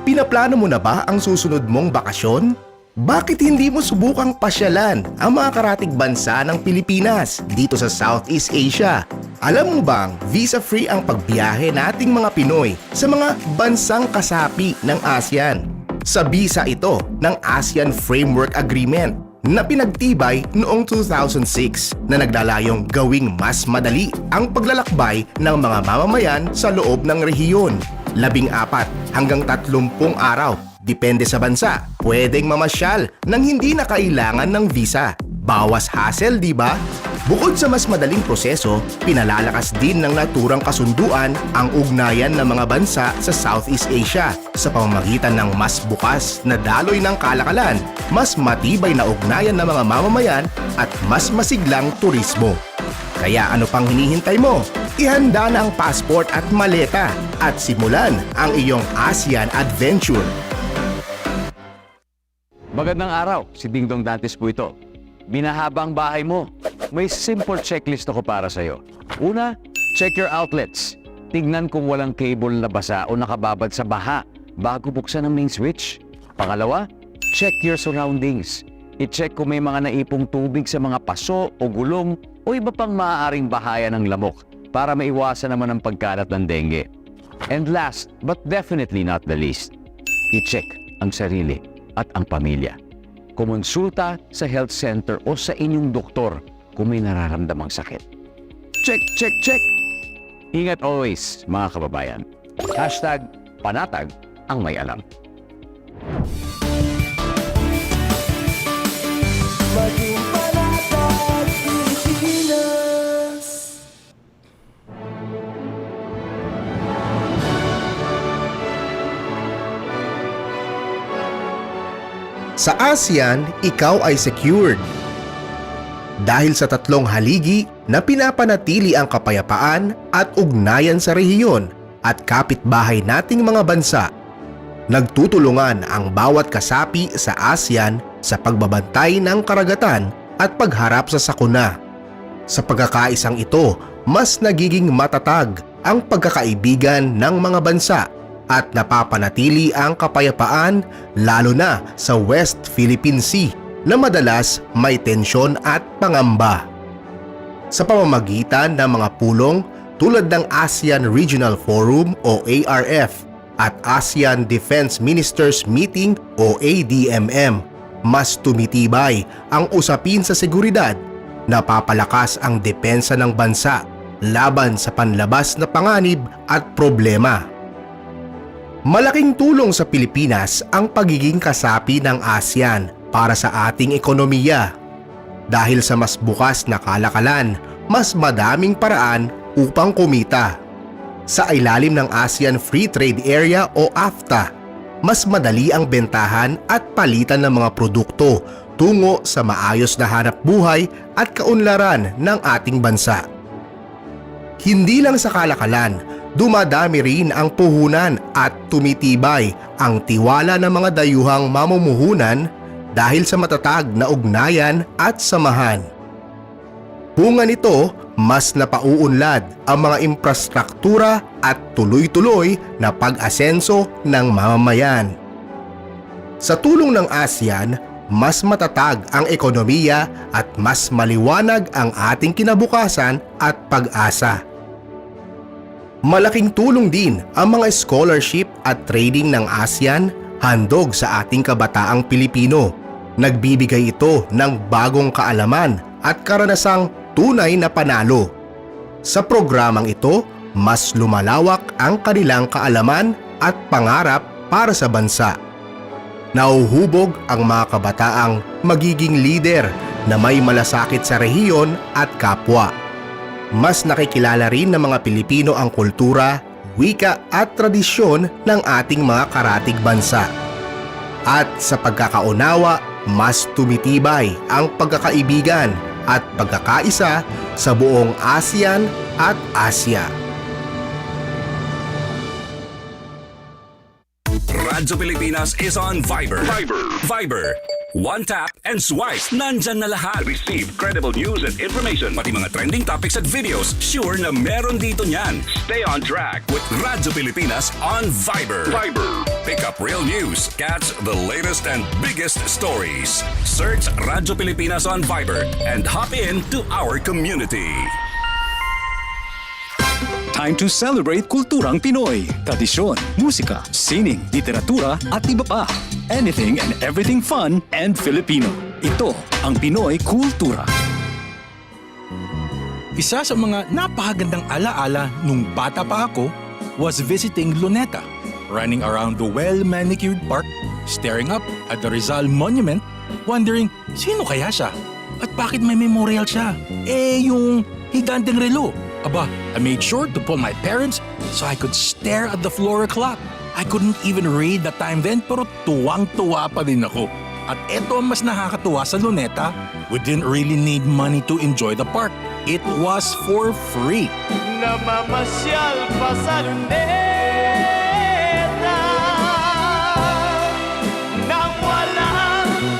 Pinaplano mo na ba ang susunod mong bakasyon? Bakit hindi mo subukang pasyalan ang mga karatig bansa ng Pilipinas dito sa Southeast Asia? Alam mo bang visa-free ang pagbiyahe nating mga Pinoy sa mga bansang kasapi ng ASEAN? Sa visa ito ng ASEAN Framework Agreement na pinagtibay noong 2006 na naglalayong gawing mas madali ang paglalakbay ng mga mamamayan sa loob ng rehiyon. 14 hanggang 30 araw. Depende sa bansa, pwedeng mamasyal nang hindi na kailangan ng visa. Bawas hassle, di ba? Bukod sa mas madaling proseso, pinalalakas din ng naturang kasunduan ang ugnayan ng mga bansa sa Southeast Asia sa pamamagitan ng mas bukas na daloy ng kalakalan, mas matibay na ugnayan ng mga mamamayan at mas masiglang turismo. Kaya ano pang hinihintay mo? Ihanda na ang passport at maleta at simulan ang iyong ASEAN adventure. Magandang araw, si Dingdong Dantes po ito. Binahaba ang bahay mo. May simple checklist ako para sa'yo. Una, check your outlets. Tignan kung walang cable na basa o nakababad sa baha bago buksan ang main switch. Pangalawa, check your surroundings. I-check kung may mga naipong tubig sa mga paso o gulong o iba pang maaaring bahaya ng lamok para maiwasan naman ang pagkalat ng dengue. And last, but definitely not the least, i-check ang sarili at ang pamilya. Kumonsulta sa health center o sa inyong doktor kung may nararamdamang sakit. Check, check, check! Ingat always, mga kababayan. #panatag ang may alam. Maging panatag Pilipinas. Sa ASEAN, ikaw ay secured. Dahil sa tatlong haligi na pinapanatili ang kapayapaan at ugnayan sa rehiyon at kapitbahay nating mga bansa, nagtutulungan ang bawat kasapi sa ASEAN sa pagbabantay ng karagatan at pagharap sa sakuna. Sa pagkakaisang ito, mas nagiging matatag ang pagkakaibigan ng mga bansa at napapanatili ang kapayapaan lalo na sa West Philippine Sea na madalas may tensyon at pangamba. Sa pamamagitan ng mga pulong tulad ng ASEAN Regional Forum o ARF at ASEAN Defense Ministers Meeting o ADMM, mas tumitibay ang usapin sa seguridad, napapalakas ang depensa ng bansa laban sa panlabas na panganib at problema. Malaking tulong sa Pilipinas ang pagiging kasapi ng ASEAN para sa ating ekonomiya. Dahil sa mas bukas na kalakalan, mas madaming paraan upang kumita. Sa ilalim ng ASEAN Free Trade Area o AFTA, mas madali ang bentahan at palitan ng mga produkto tungo sa maayos na hanap buhay at kaunlaran ng ating bansa. Hindi lang sa kalakalan, dumadami rin ang puhunan at tumitibay ang tiwala ng mga dayuhang mamumuhunan dahil sa matatag na ugnayan at samahan. Bunga nito, mas napauunlad ang mga infrastruktura at tuloy-tuloy na pag-asenso ng mamamayan. Sa tulong ng ASEAN, mas matatag ang ekonomiya at mas maliwanag ang ating kinabukasan at pag-asa. Malaking tulong din ang mga scholarship at training ng ASEAN handog sa ating kabataang Pilipino. Nagbibigay ito ng bagong kaalaman at karanasang tunay na panalo. Sa programang ito, mas lumalawak ang kanilang kaalaman at pangarap para sa bansa. Nauhubog ang mga kabataang magiging leader na may malasakit sa rehiyon at kapwa. Mas nakikilala rin ng mga Pilipino ang kultura, wika at tradisyon ng ating mga karatig bansa. At sa pagkakaunawa, mas tumitibay ang pagkakaibigan at pagkakaisa sa buong ASEAN at Asia. Radyo Pilipinas is on Viber. Viber. One tap and swipe. Nandyan na lahat. Receive credible news and information. Pati mga trending topics at videos. Sure na meron dito niyan. Stay on track with Radyo Pilipinas on Viber. Pick up real news. Catch the latest and biggest stories. Search Radyo Pilipinas on Viber and hop in to our community. Time to celebrate kulturang Pinoy. Tradisyon, musika, sining, literatura at iba pa. Anything and everything fun and Filipino. Ito ang Pinoy Kultura. Isa sa mga napakagandang alaala nung bata pa ako was visiting Luneta, running around the well-manicured park, staring up at the Rizal Monument, wondering sino kaya siya at bakit may memorial siya. Yung higanteng relo. Aba, I made sure to pull my parents so I could stare at the floor clock. I couldn't even read the time then pero tuwang-tuwa pa din ako. At eto ang mas nakakatuwa sa Luneta, we didn't really need money to enjoy the park. It was for free. Namamasyal pa sa Luneta nang walang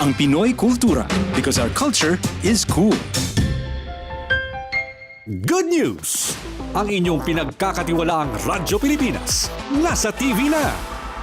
ang Pinoy kultura because our culture is cool. Good news! Ang inyong pinagkakatiwalaang Radyo Pilipinas nasa TV na.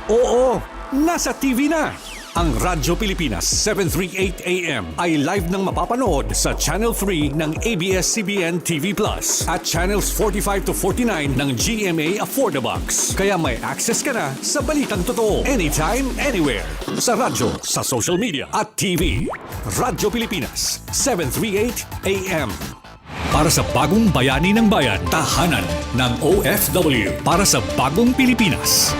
Oo, nasa TV na. Ang Radyo Pilipinas 738 AM ay live nang mapapanood sa Channel 3 ng ABS-CBN TV Plus at Channels 45 to 49 ng GMA Affordabox. Kaya may access ka na sa balitang totoo anytime, anywhere. Sa radyo, sa social media at TV. Radyo Pilipinas 738 AM. Para sa bagong bayani ng bayan, tahanan ng OFW para sa bagong Pilipinas.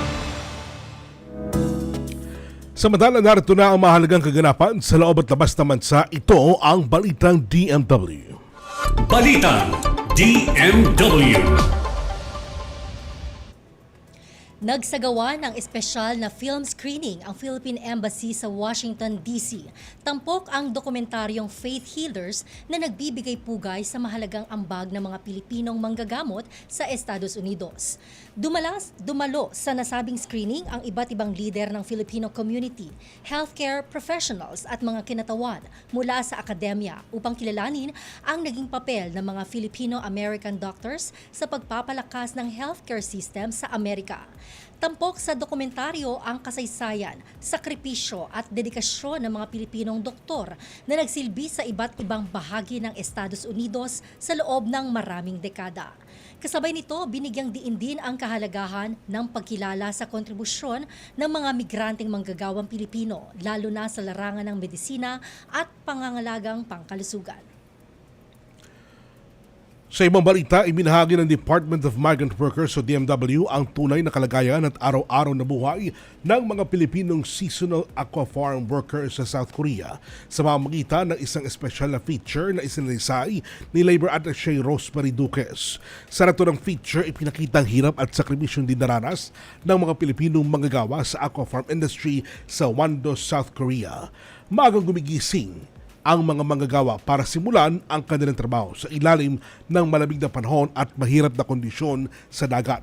Samantala, narito na ang mahalagang kaganapan sa loob at labas ng bansa. Ito ang Balitang DMW. Balitang DMW. Nagsagawa ng espesyal na film screening ang Philippine Embassy sa Washington, D.C. Tampok ang dokumentaryong Faith Healers na nagbibigay pugay sa mahalagang ambag ng mga Pilipinong manggagamot sa Estados Unidos. Dumalo sa nasabing screening ang iba't ibang lider ng Filipino community, healthcare professionals at mga kinatawan mula sa akademya upang kilalanin ang naging papel ng mga Filipino-American doctors sa pagpapalakas ng healthcare system sa Amerika. Tampok sa dokumentaryo ang kasaysayan, sakripisyo at dedikasyon ng mga Pilipinong doktor na nagsilbi sa iba't ibang bahagi ng Estados Unidos sa loob ng maraming dekada. Kasabay nito, binigyang diin din ang kahalagahan ng pagkilala sa kontribusyon ng mga migranteng manggagawang Pilipino, lalo na sa larangan ng medisina at pangangalagang pangkalusugan. Sa ibang balita, ibinahagi ng Department of Migrant Workers o DMW ang tunay na kalagayan at araw-araw na buhay ng mga Pilipinong seasonal aqua farm workers sa South Korea sa pamamagitan ng isang espesyal na feature na isinalaysay ni Labor Attaché Rosemary Duques. Sa naturang feature, ipinakita ang hirap at sakripisyong dinaranas ng mga Pilipinong manggagawa sa aqua farm industry sa Wando, South Korea. Maagang gumigising ang mga manggagawa para simulan ang kanilang trabaho sa ilalim ng malamig na panahon at mahirap na kondisyon sa dagat.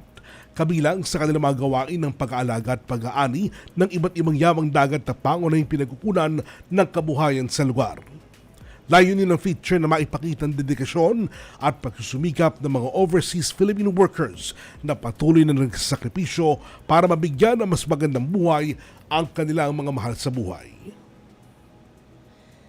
Kabilang sa kanilang mga gawain ng pag-aalaga at pag-aani ng iba't ibang yamang dagat na pangunahing pinagkukunan ng kabuhayan sa lugar. Layunin ng feature na maipakita ang dedikasyon at pagsusumikap ng mga overseas Filipino workers na patuloy na nagsasakripisyo para mabigyan ng mas magandang buhay ang kanilang mga mahal sa buhay.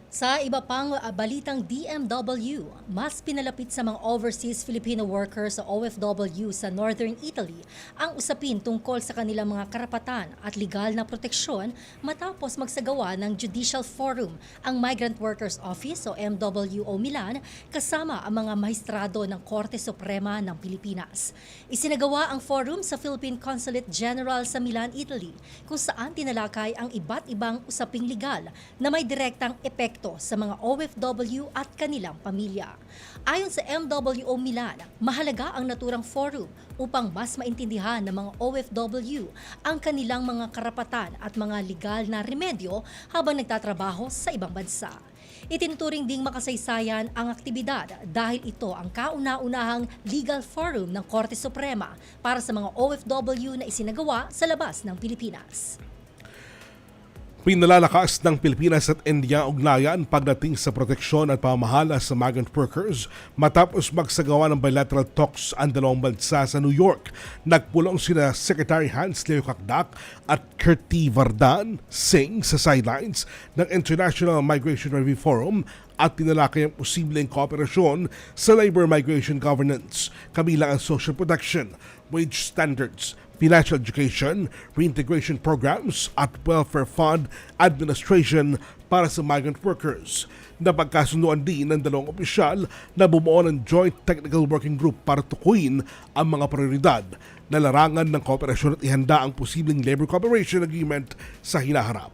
Sa iba pang balitang DMW, mas pinalapit sa mga overseas Filipino workers sa OFW sa Northern Italy ang usapin tungkol sa kanilang mga karapatan at legal na proteksyon matapos magsagawa ng Judicial Forum ang Migrant Workers Office o MWO Milan kasama ang mga maestrado ng Korte Suprema ng Pilipinas. Isinagawa ang forum sa Philippine Consulate General sa Milan, Italy, kung saan tinalakay ang iba't ibang usaping legal na may direktang epekto sa mga OFW at kanilang pamilya. Ayon sa MWO Milan, mahalaga ang naturang forum upang mas maintindihan ng mga OFW ang kanilang mga karapatan at mga legal na remedyo habang nagtatrabaho sa ibang bansa. Itinuturing ding makasaysayan ang aktibidad dahil ito ang kauna-unahang legal forum ng Korte Suprema para sa mga OFW na isinagawa sa labas ng Pilipinas. Pinalalakas ng Pilipinas at India ugnayan pagdating sa proteksyon at pamamahala sa migrant workers matapos magsagawa ng bilateral talks ang dalawang bansa sa New York. Nagpulong sina Secretary Hans Leo Kakdak at Kirti Vardhan Singh sa sidelines ng International Migration Review Forum at tinalakay ang posibleng kooperasyon sa labor migration governance, kabilang ang social protection, wage standards, financial education, reintegration programs at welfare fund administration para sa migrant workers. Napagkasunduan din ng dalawang opisyal na bumuo ng Joint Technical Working Group para tukuyin ang mga prioridad na larangan ng kooperasyon at ihanda ang posibleng labor cooperation agreement sa hinaharap.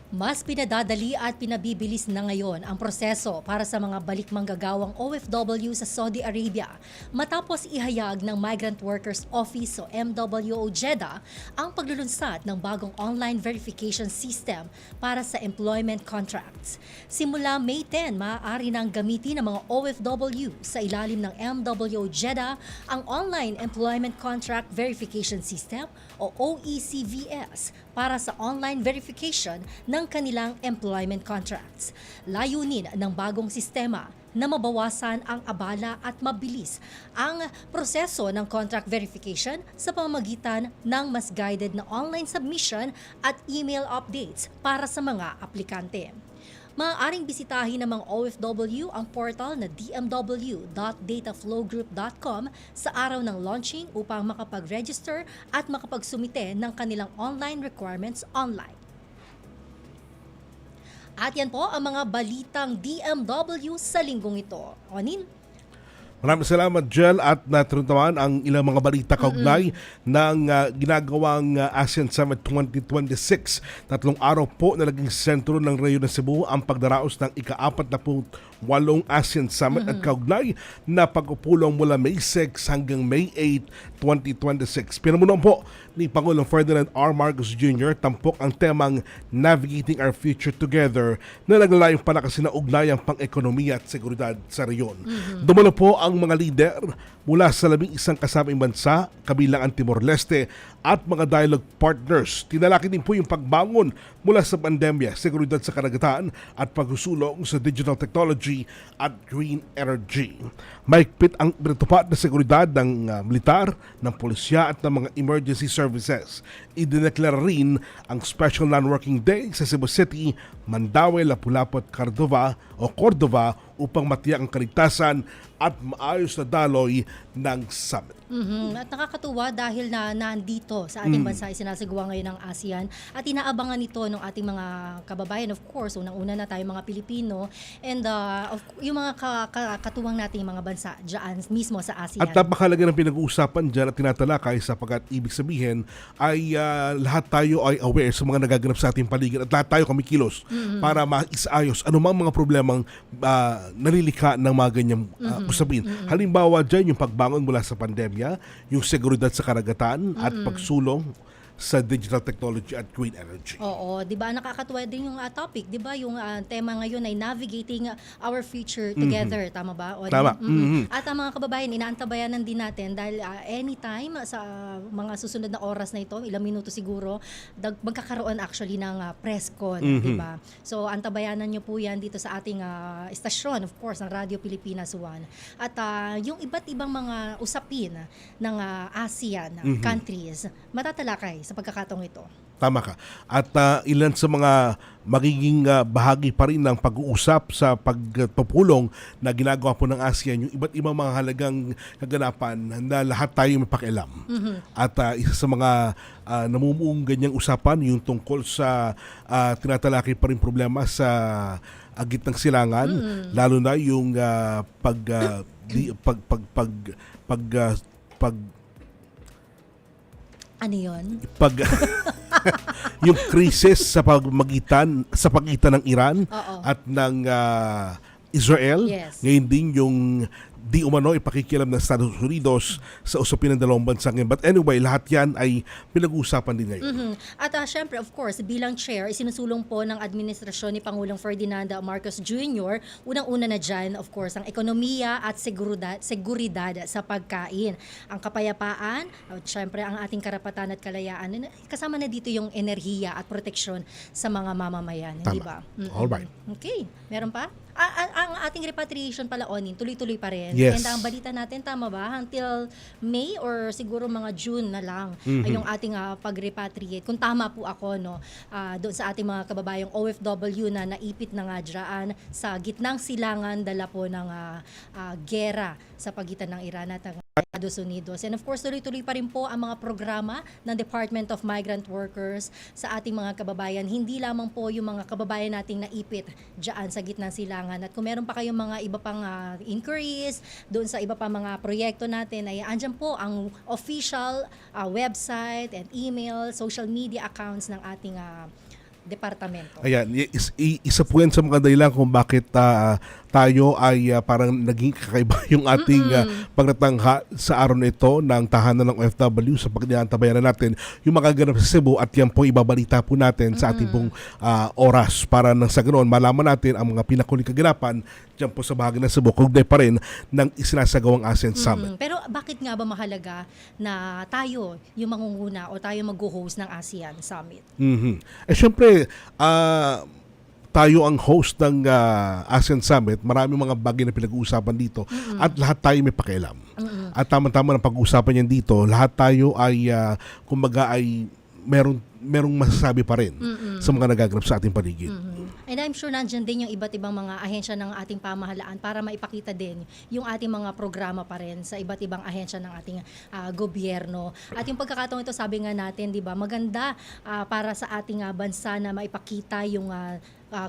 Mas pinadadali at pinabibilis na ngayon ang proseso para sa mga balik-manggagawang OFW sa Saudi Arabia matapos ihayag ng Migrant Workers Office o MWO Jeddah ang paglulunsad ng bagong online verification system para sa employment contracts. Simula May 10, maaari nang gamitin ng mga OFW sa ilalim ng MWO Jeddah ang Online Employment Contract Verification System o OECVS para sa online verification ng kanilang employment contracts. Layunin ng bagong sistema na mabawasan ang abala at mabilis ang proseso ng contract verification sa pamamagitan ng mas guided na online submission at email updates para sa mga aplikante. Maaaring bisitahin ng mga OFW ang portal na dmw.dataflowgroup.com sa araw ng launching upang makapag-register at makapagsumite ng kanilang online requirements online. At yan po ang mga balitang DMW sa linggong ito. Onin? Maraming salamat, Jel, at natuntawan ang ilang mga balita kaugnay ng ginagawang ASEAN Summit 2026. 3 araw po na naging sentro ng Reunion ng Cebu ang pagdaraos ng ika-48 ASEAN Summit at kaugnay na pagpupulong mula May 6 hanggang May 8, 2026. Pinamunuan po ni Pangulong Ferdinand R. Marcos Jr. tampok ang temang Navigating Our Future Together na naglalayong palakasin na ugnayang pang-ekonomiya at seguridad sa reyon. Dumalo po ang mga lider mula sa 11 kasamang bansa, kabilang ang Timor-Leste at mga dialogue partners. Tinalaki din po yung pagbangon mula sa pandemya, seguridad sa karagatan at pagsusulong sa digital technology at green energy. Mahigpit ang pinatupad na seguridad ng militar, ng pulisya at ng mga emergency services. Idineklara rin ang Special Non-Working Day sa Cebu City, Mandaue, Lapu-Lapu at Cordova upang matiyak ang kaligtasan at maayos na daloy ng summit. At nakakatuwa dahil na nandito sa ating bansa isinasagawa ngayon ng ASEAN at inaabangan ito ng ating mga kababayan, of course, unang-una na tayo mga Pilipino and yung mga katuwang nating mga bansa dyan mismo sa ASEAN. At napakalaga ng pinag-uusapan dyan at tinatalakay sapagkat ibig sabihin ay lahat tayo ay aware sa mga nagaganap sa ating paligid at lahat tayo kumikilos para maisayos anumang mga problemang nalilikha ng mga ganyang usapin. Halimbawa dyan yung pagbangon mula sa pandemya, yung seguridad sa karagatan at pagsulong sa digital technology at green energy. Oo, 'di ba? Nakakatuwa din yung topic, 'di ba? Yung tema ngayon ay navigating our future together, tama ba? O, tama. At ang mga kababayan, inaantabayanan din natin dahil anytime sa mga susunod na oras na ito, ilang minuto siguro, magkakaroon actually ng press con, 'di ba? So, antabayanan niyo po 'yan dito sa ating istasyon, of course, ng Radio Pilipinas 1. At yung iba't ibang mga usapin ng ASEAN countries, matatalakay sa pagkakataong ito. Tama ka. At ilan sa mga magiging bahagi pa rin ng pag-uusap sa pagpupulong na ginagawa po ng ASEAN, yung iba't ibang mga halagang kaganapan na lahat tayo may pakialam. At isa sa mga namumuong ganyang usapan, yung tungkol sa tinatalakay pa rin problema sa gitnang silangan, lalo na yung ano yun? Yung krisis sa pagitan ng Iran at ng Israel. Yes. Ngayon din yung di umano ipakikialam ng Estados Unidos sa usapin ng dalawang bansa ngayon. But anyway, lahat yan ay pinag-uusapan din ngayon. At syempre, of course, bilang chair, isinusulong po ng administrasyon ni Pangulong Ferdinand Marcos Jr., unang-una na dyan, of course, ang ekonomiya at seguridad sa pagkain. Ang kapayapaan, at syempre, ang ating karapatan at kalayaan, kasama na dito yung enerhiya at proteksyon sa mga mamamayan. Hindi ba? Alright. Okay. Meron pa? Ang ating repatriation pala, Onin, tuloy-tuloy pa rin. Yes. And ang balita natin, tama ba? Until May or siguro mga June na lang ay yung ating pag-repatriate. Kung tama po ako, no, doon sa ating mga kababayang OFW na naipit na nga dyan sa gitnang silangan dala po ng gera sa pagitan ng Iran at ng Estados Unidos. And of course, tuloy-tuloy pa rin po ang mga programa ng Department of Migrant Workers sa ating mga kababayan. Hindi lamang po yung mga kababayan nating naipit dyan sa gitnang silangan. At kung meron pa kayong mga iba pang inquiries doon sa iba pa mga proyekto natin, ay andyan po ang official website and email, social media accounts ng ating departamento. Ayan, isa po yan sa mga dahilan kung bakit tayo ay parang naging kakaiba yung ating pagtatangha sa araw na ito ng tahanan ng OFW sa pagdiantabayanan natin yung magaganap sa Cebu at yan po ibabalita po natin sa ating pong oras para nang sa ganoon malaman natin ang mga pinakuling kaganapan dyan po sa bahagi ng Cebu kaugnay pa rin ng isinasagawang ASEAN Summit. Pero bakit nga ba mahalaga na tayo yung mangunguna o tayo mag-host ng ASEAN Summit? Syempre, tayo ang host ng ASEAN Summit. Maraming mga bagay na pinag-uusapan dito at lahat tayo may pakialam. At tama-tama ng pag-uusapan yan dito, lahat tayo ay kumbaga ay merong masasabi pa rin sa mga nagaganap sa ating paligid. And I'm sure nandyan din yung iba't ibang mga ahensya ng ating pamahalaan para maipakita din yung ating mga programa pa rin sa iba't ibang ahensya ng ating gobyerno. At yung pagkakataon ito, sabi nga natin, di ba, maganda para sa ating bansa na maipakita yung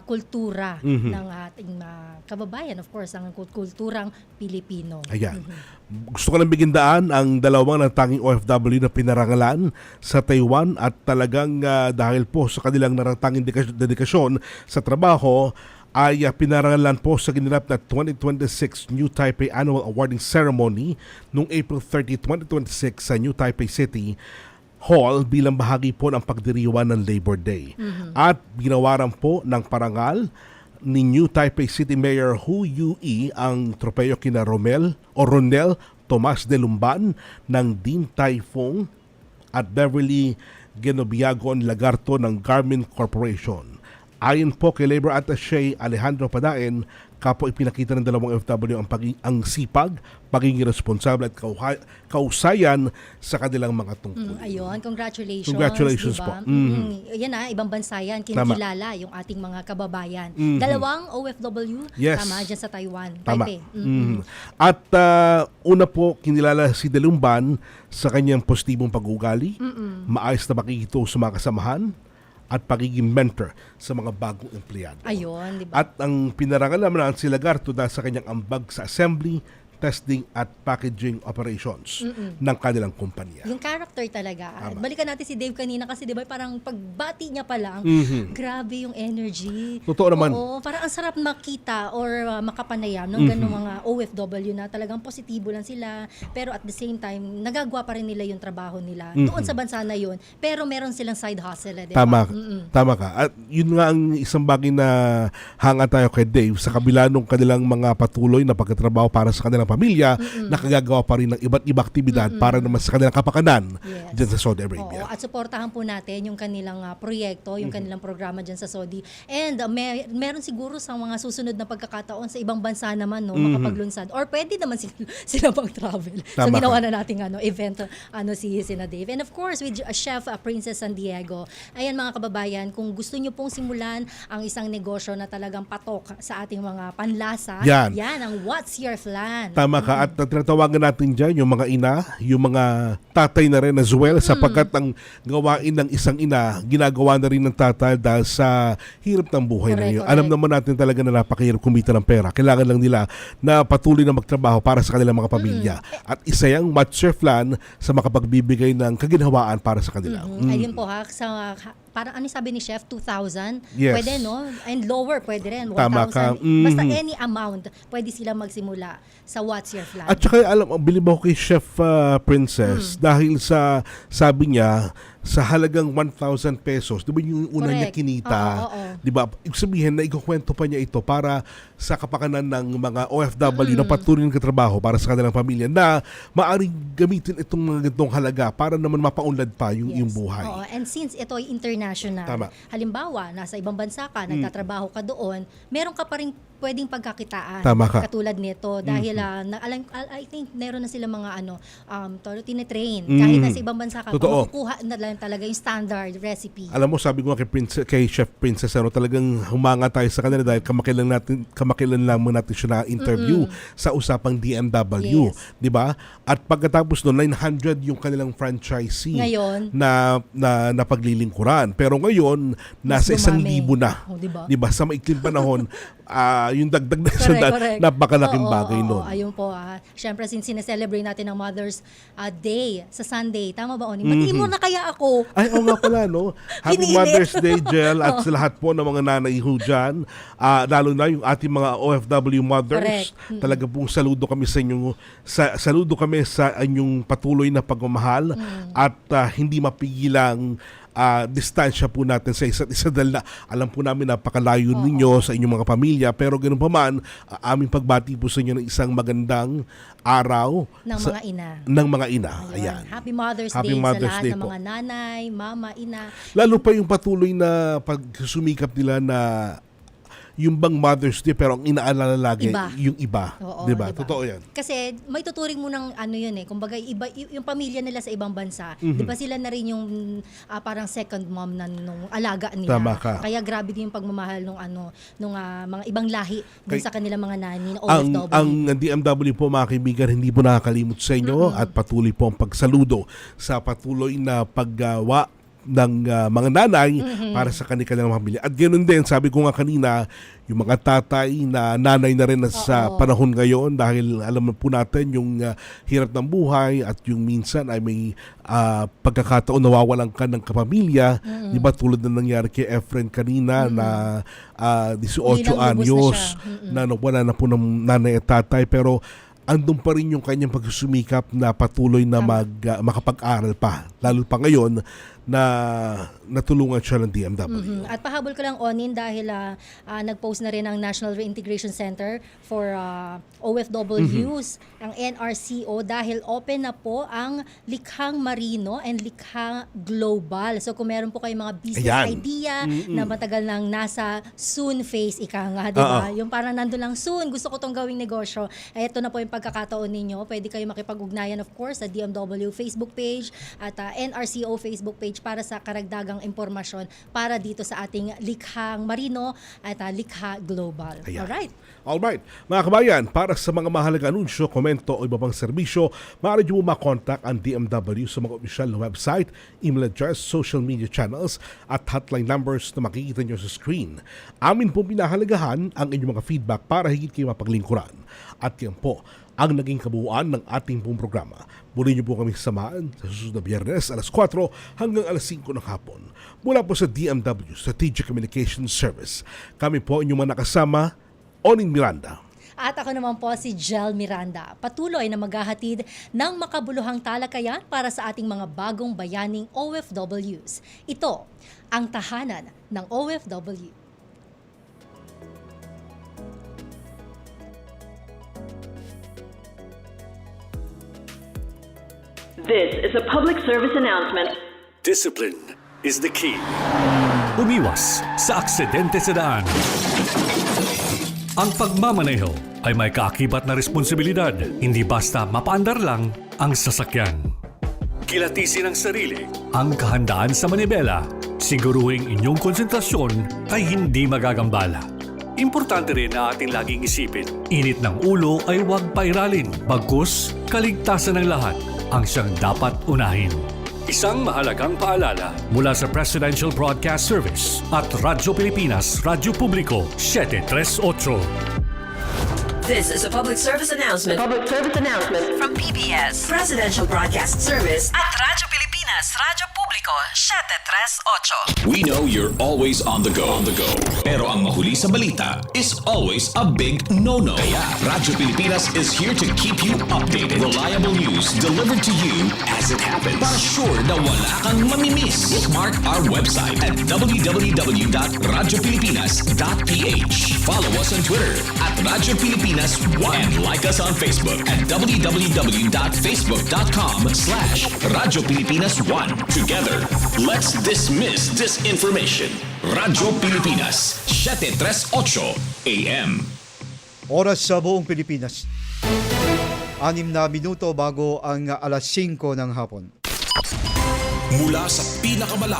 kultura ng ating kababayan, of course, ang kulturang Pilipino. Ayan. Gusto ko lang bigyan daan ang dalawang natanging OFW na pinarangalan sa Taiwan at talagang dahil po sa kanilang naratanging dedikasyon sa trabaho ay pinarangalan po sa ginanap na 2026 New Taipei Annual Awarding Ceremony noong April 30, 2026 sa New Taipei City Hall bilang bahagi po ng pagdiriwang ng Labor Day. At ginawaran po ng parangal ni New Taipei City Mayor Hu Yue ang tropeyo kina Ronel Tomas de Lumban ng Din Tai Fung at Beverly Genobiagon Lagarto ng Garmin Corporation. Ayon po kay Labor Attaché Alejandro Padaen, kapwa ipinakita ng dalawang OFW ang sipag, pagiging responsable at kausayan sa kanilang mga tungkulin. Ayun, congratulations. Congratulations diba? po. Yan ibang bansa yan, kinikilala yung ating mga kababayan. Dalawang OFW, tama, dyan sa Taiwan. Tama. Taipei. At una po, kinilala si Delumban sa kanyang positibong pag-ugali, maayos na makikito sa mga kasamahan, at pagiging mentor sa mga bagong empleyado. Ayun, di ba? At ang pinarangal naman si Lagarto dahil sa kanyang ambag sa assembly, testing at packaging operations ng kanilang kumpanya. Yung character talaga. Balikan natin si Dave kanina kasi di ba parang pagbati niya pa lang, grabe yung energy. Totoo naman. Oo, parang ang sarap makita or makapanayam ng ganung mga OFW na talagang positibo lang sila pero at the same time, nagagawa pa rin nila yung trabaho nila doon sa bansa na yun pero meron silang side hustle. Diba? Tama ka. At yun nga ang isang bagay na hanga tayo kay Dave sa kabila ng kanilang mga patuloy na pagkatrabaho para sa kanilang pamilya, nakagagawa pa rin ng iba't ibang aktibidad para naman sa kanilang kapakanan dyan sa Saudi Arabia. Oo, at suportahan po natin yung kanilang proyekto, yung kanilang programa dyan sa Saudi. And meron siguro sa mga susunod na pagkakataon sa ibang bansa naman makapaglunsad. Or pwede naman sila mag-travel. So ginawa na nating event si Sina Dave. And of course, with Chef Princess San Diego. Ayan mga kababayan, kung gusto nyo pong simulan ang isang negosyo na talagang patok sa ating mga panlasa, yan ang What's Your Flan? Tama ka. At tinatawagan natin dyan yung mga ina, yung mga tatay na rin as well sapagkat ang gawain ng isang ina, ginagawa na rin ng tatay dahil sa hirap ng buhay na yun. Alam naman natin talaga na napakahirap kumita ng pera. Kailangan lang nila na patuloy na magtrabaho para sa kanilang mga pamilya. At isa yung What's Your Flan sa makapagbibigay ng kaginhawaan para sa kanila. Ayun po parang ano sabi ni Chef, 2,000? Yes. Pwede, no? And lower, pwede rin, 1,000. Tama ka. Basta any amount, pwede sila magsimula sa What's Your Flan. At saka, bilib ako kay Chef Princess dahil sa, sabi niya, sa halagang 1,000 pesos, di ba yung una niya kinita? Di ba? Ibig sabihin na ikukwento pa niya ito para sa kapakanan ng mga OFW na patuloy ng katrabaho para sa kanilang pamilya na maaaring gamitin itong mga ganitong halaga para naman mapaunlad pa yung buhay. Oo. And since ito ay international, halimbawa, nasa ibang bansa ka, nagtatrabaho ka doon, meron ka pa rin pwedeng pagkakitaan. Tama ka. Katulad nito dahil I think meron na sila mga tine-train. Kahit nasa ibang bansa ka, makukuha na lang talaga yung standard recipe. Alam mo, sabi ko kay Chef Princess, talagang humanga tayo sa kanila dahil kamakailan lamang natin siya na interview sa usapang DMW. Di ba? At pagkatapos noon, 900 yung kanilang franchisee ngayon, na paglilingkuran. Pero ngayon, nasa 1,000 na. Diba? Di ba? Sa maikling panahon, yung dagdag na isang Correct. napakalaking Oo, bagay oo, nun. Ayun po. Siyempre, since sineselebrate natin ang Mother's Day sa Sunday. Tama ba, Oni? Batiin mo na kaya ako. Ay, oo nga pala, no? Happy Pinilit. Mother's Day, Jel, at sa lahat po ng mga nanay ho dyan, lalo na yung ating mga OFW mothers. Correct. Talaga pong saludo kami sa inyong, saludo kami sa inyong patuloy na pagmamahal at hindi mapigilang distansya po natin sa isa't isa dahil na alam po namin napakalayo ninyo sa inyong mga pamilya, pero ganun pa man, aming pagbati po sa inyo ng isang magandang araw Ng mga ina. ng mga ina. Ayun. Ayan. Happy Mother's Happy Day Mother's sa lahat Day ng po. mga nanay, mama, ina. Lalo pa yung patuloy na pagsumikap nila na yung bang Mother's Day pero ang inaalala lagi Iba. yung iba. Oo, diba? diba? Totoo yan. Kasi may tuturing mo ng ano yun kumbaga iba yung pamilya nila sa ibang bansa. Mhm. 'Di ba sila na rin yung parang second mom na nung alaga nila. Tama ka. Kaya grabe din yung pagmamahal nung mga ibang lahi dun Kay- sa kanilang mga nani na Ang OFW. DMW po mga kaibigan, hindi po nakakalimot sa inyo at patuloy po ang pagsaludo sa patuloy na paggawa ng mga nanay para sa kanilang pamilya. At ganoon din, sabi ko nga kanina, yung mga tatay na nanay na rin sa panahon ngayon dahil alam po natin yung hirap ng buhay at yung minsan ay may pagkakataon nawawalan ka ng kapamilya. Di ba tulad na nangyari kay Efren kanina na 18 anyos na wala na po ng nanay at tatay, pero andun pa rin yung kanyang pagsusumikap na patuloy na makapag-aral pa. Lalo pa ngayon na natulungan siya ng DMW. At pahabol ko lang, Onin, dahil nag-post na rin ang National Reintegration Center for OFWs, ang NRCO, dahil open na po ang likhang marino and likhang global. So kung meron po kayong mga business idea na matagal nang nasa soon phase, ika nga, di ba? Yung parang nandun lang, soon, gusto ko tong gawing negosyo. Ito na po yung pagkakataon ninyo. Pwede kayo makipag-ugnayan, of course, sa DMW Facebook page at NRCO Facebook page para sa karagdagang impormasyon para dito sa ating likhang marino at likha global. Ayan. Alright. Mga kabayan, para sa mga mahalaga anunsyo, komento o iba pang serbisyo, maaari nyo makontak ang DMW sa mga opisyal na website, email address, social media channels at hotline numbers na makikita nyo sa screen. Amin pong pinahalagahan ang inyong mga feedback para higit kayo mapaglingkuran. At yan po ang naging kabuuan ng ating pong programa. Muli niyo po kami samahan sa susunod na Biyernes alas 4 hanggang alas 5 ng hapon. Mula po sa DMW Strategic Communications Service. Kami po inyong mga nakasama, Oning Miranda. At ako naman po si Jel Miranda. Patuloy na maghahatid ng makabuluhang talakayan para sa ating mga bagong bayaning OFWs. Ito ang tahanan ng OFW. This is a public service announcement. Discipline is the key. Umiwas sa aksidente sa daan. Ang pagmamaneho ay may kaakibat na responsibilidad. Hindi basta mapaandar lang ang sasakyan. Kilatisin ang sarili, ang kahandaan sa manibela. Siguruhing inyong konsentrasyon ay hindi magagambala. Importante rin na ating laging isipin, init ng ulo ay huwag pairalin. Bagkus, kaligtasan ng lahat ang siyang dapat unahin. Isang mahalagang paalala mula sa Presidential Broadcast Service at Radyo Pilipinas, Radyo Publiko, 738. This is a public service announcement. Public service announcement from PBS, Presidential Broadcast Service at Radyo Pilipinas, Radyo Publiko, 738. We know you're always on the go. Pero ang mahuli sa balita is always a big no-no. Kaya Radyo Pilipinas is here to keep you updated. Reliable news delivered to you as it happens. Para sure na wala kang mamimiss. Bookmark our website at www.radiopilipinas.ph. Follow us on Twitter at Radyo Pilipinas 1 and like us on Facebook at www.facebook.com/Radyo Pilipinas 1. Together, let's dismiss disinformation. Radyo Pilipinas, 738 AM. Oras sa buong Pilipinas. 6 na minuto bago ang alas 5 ng hapon. Mula sa pinakamalawak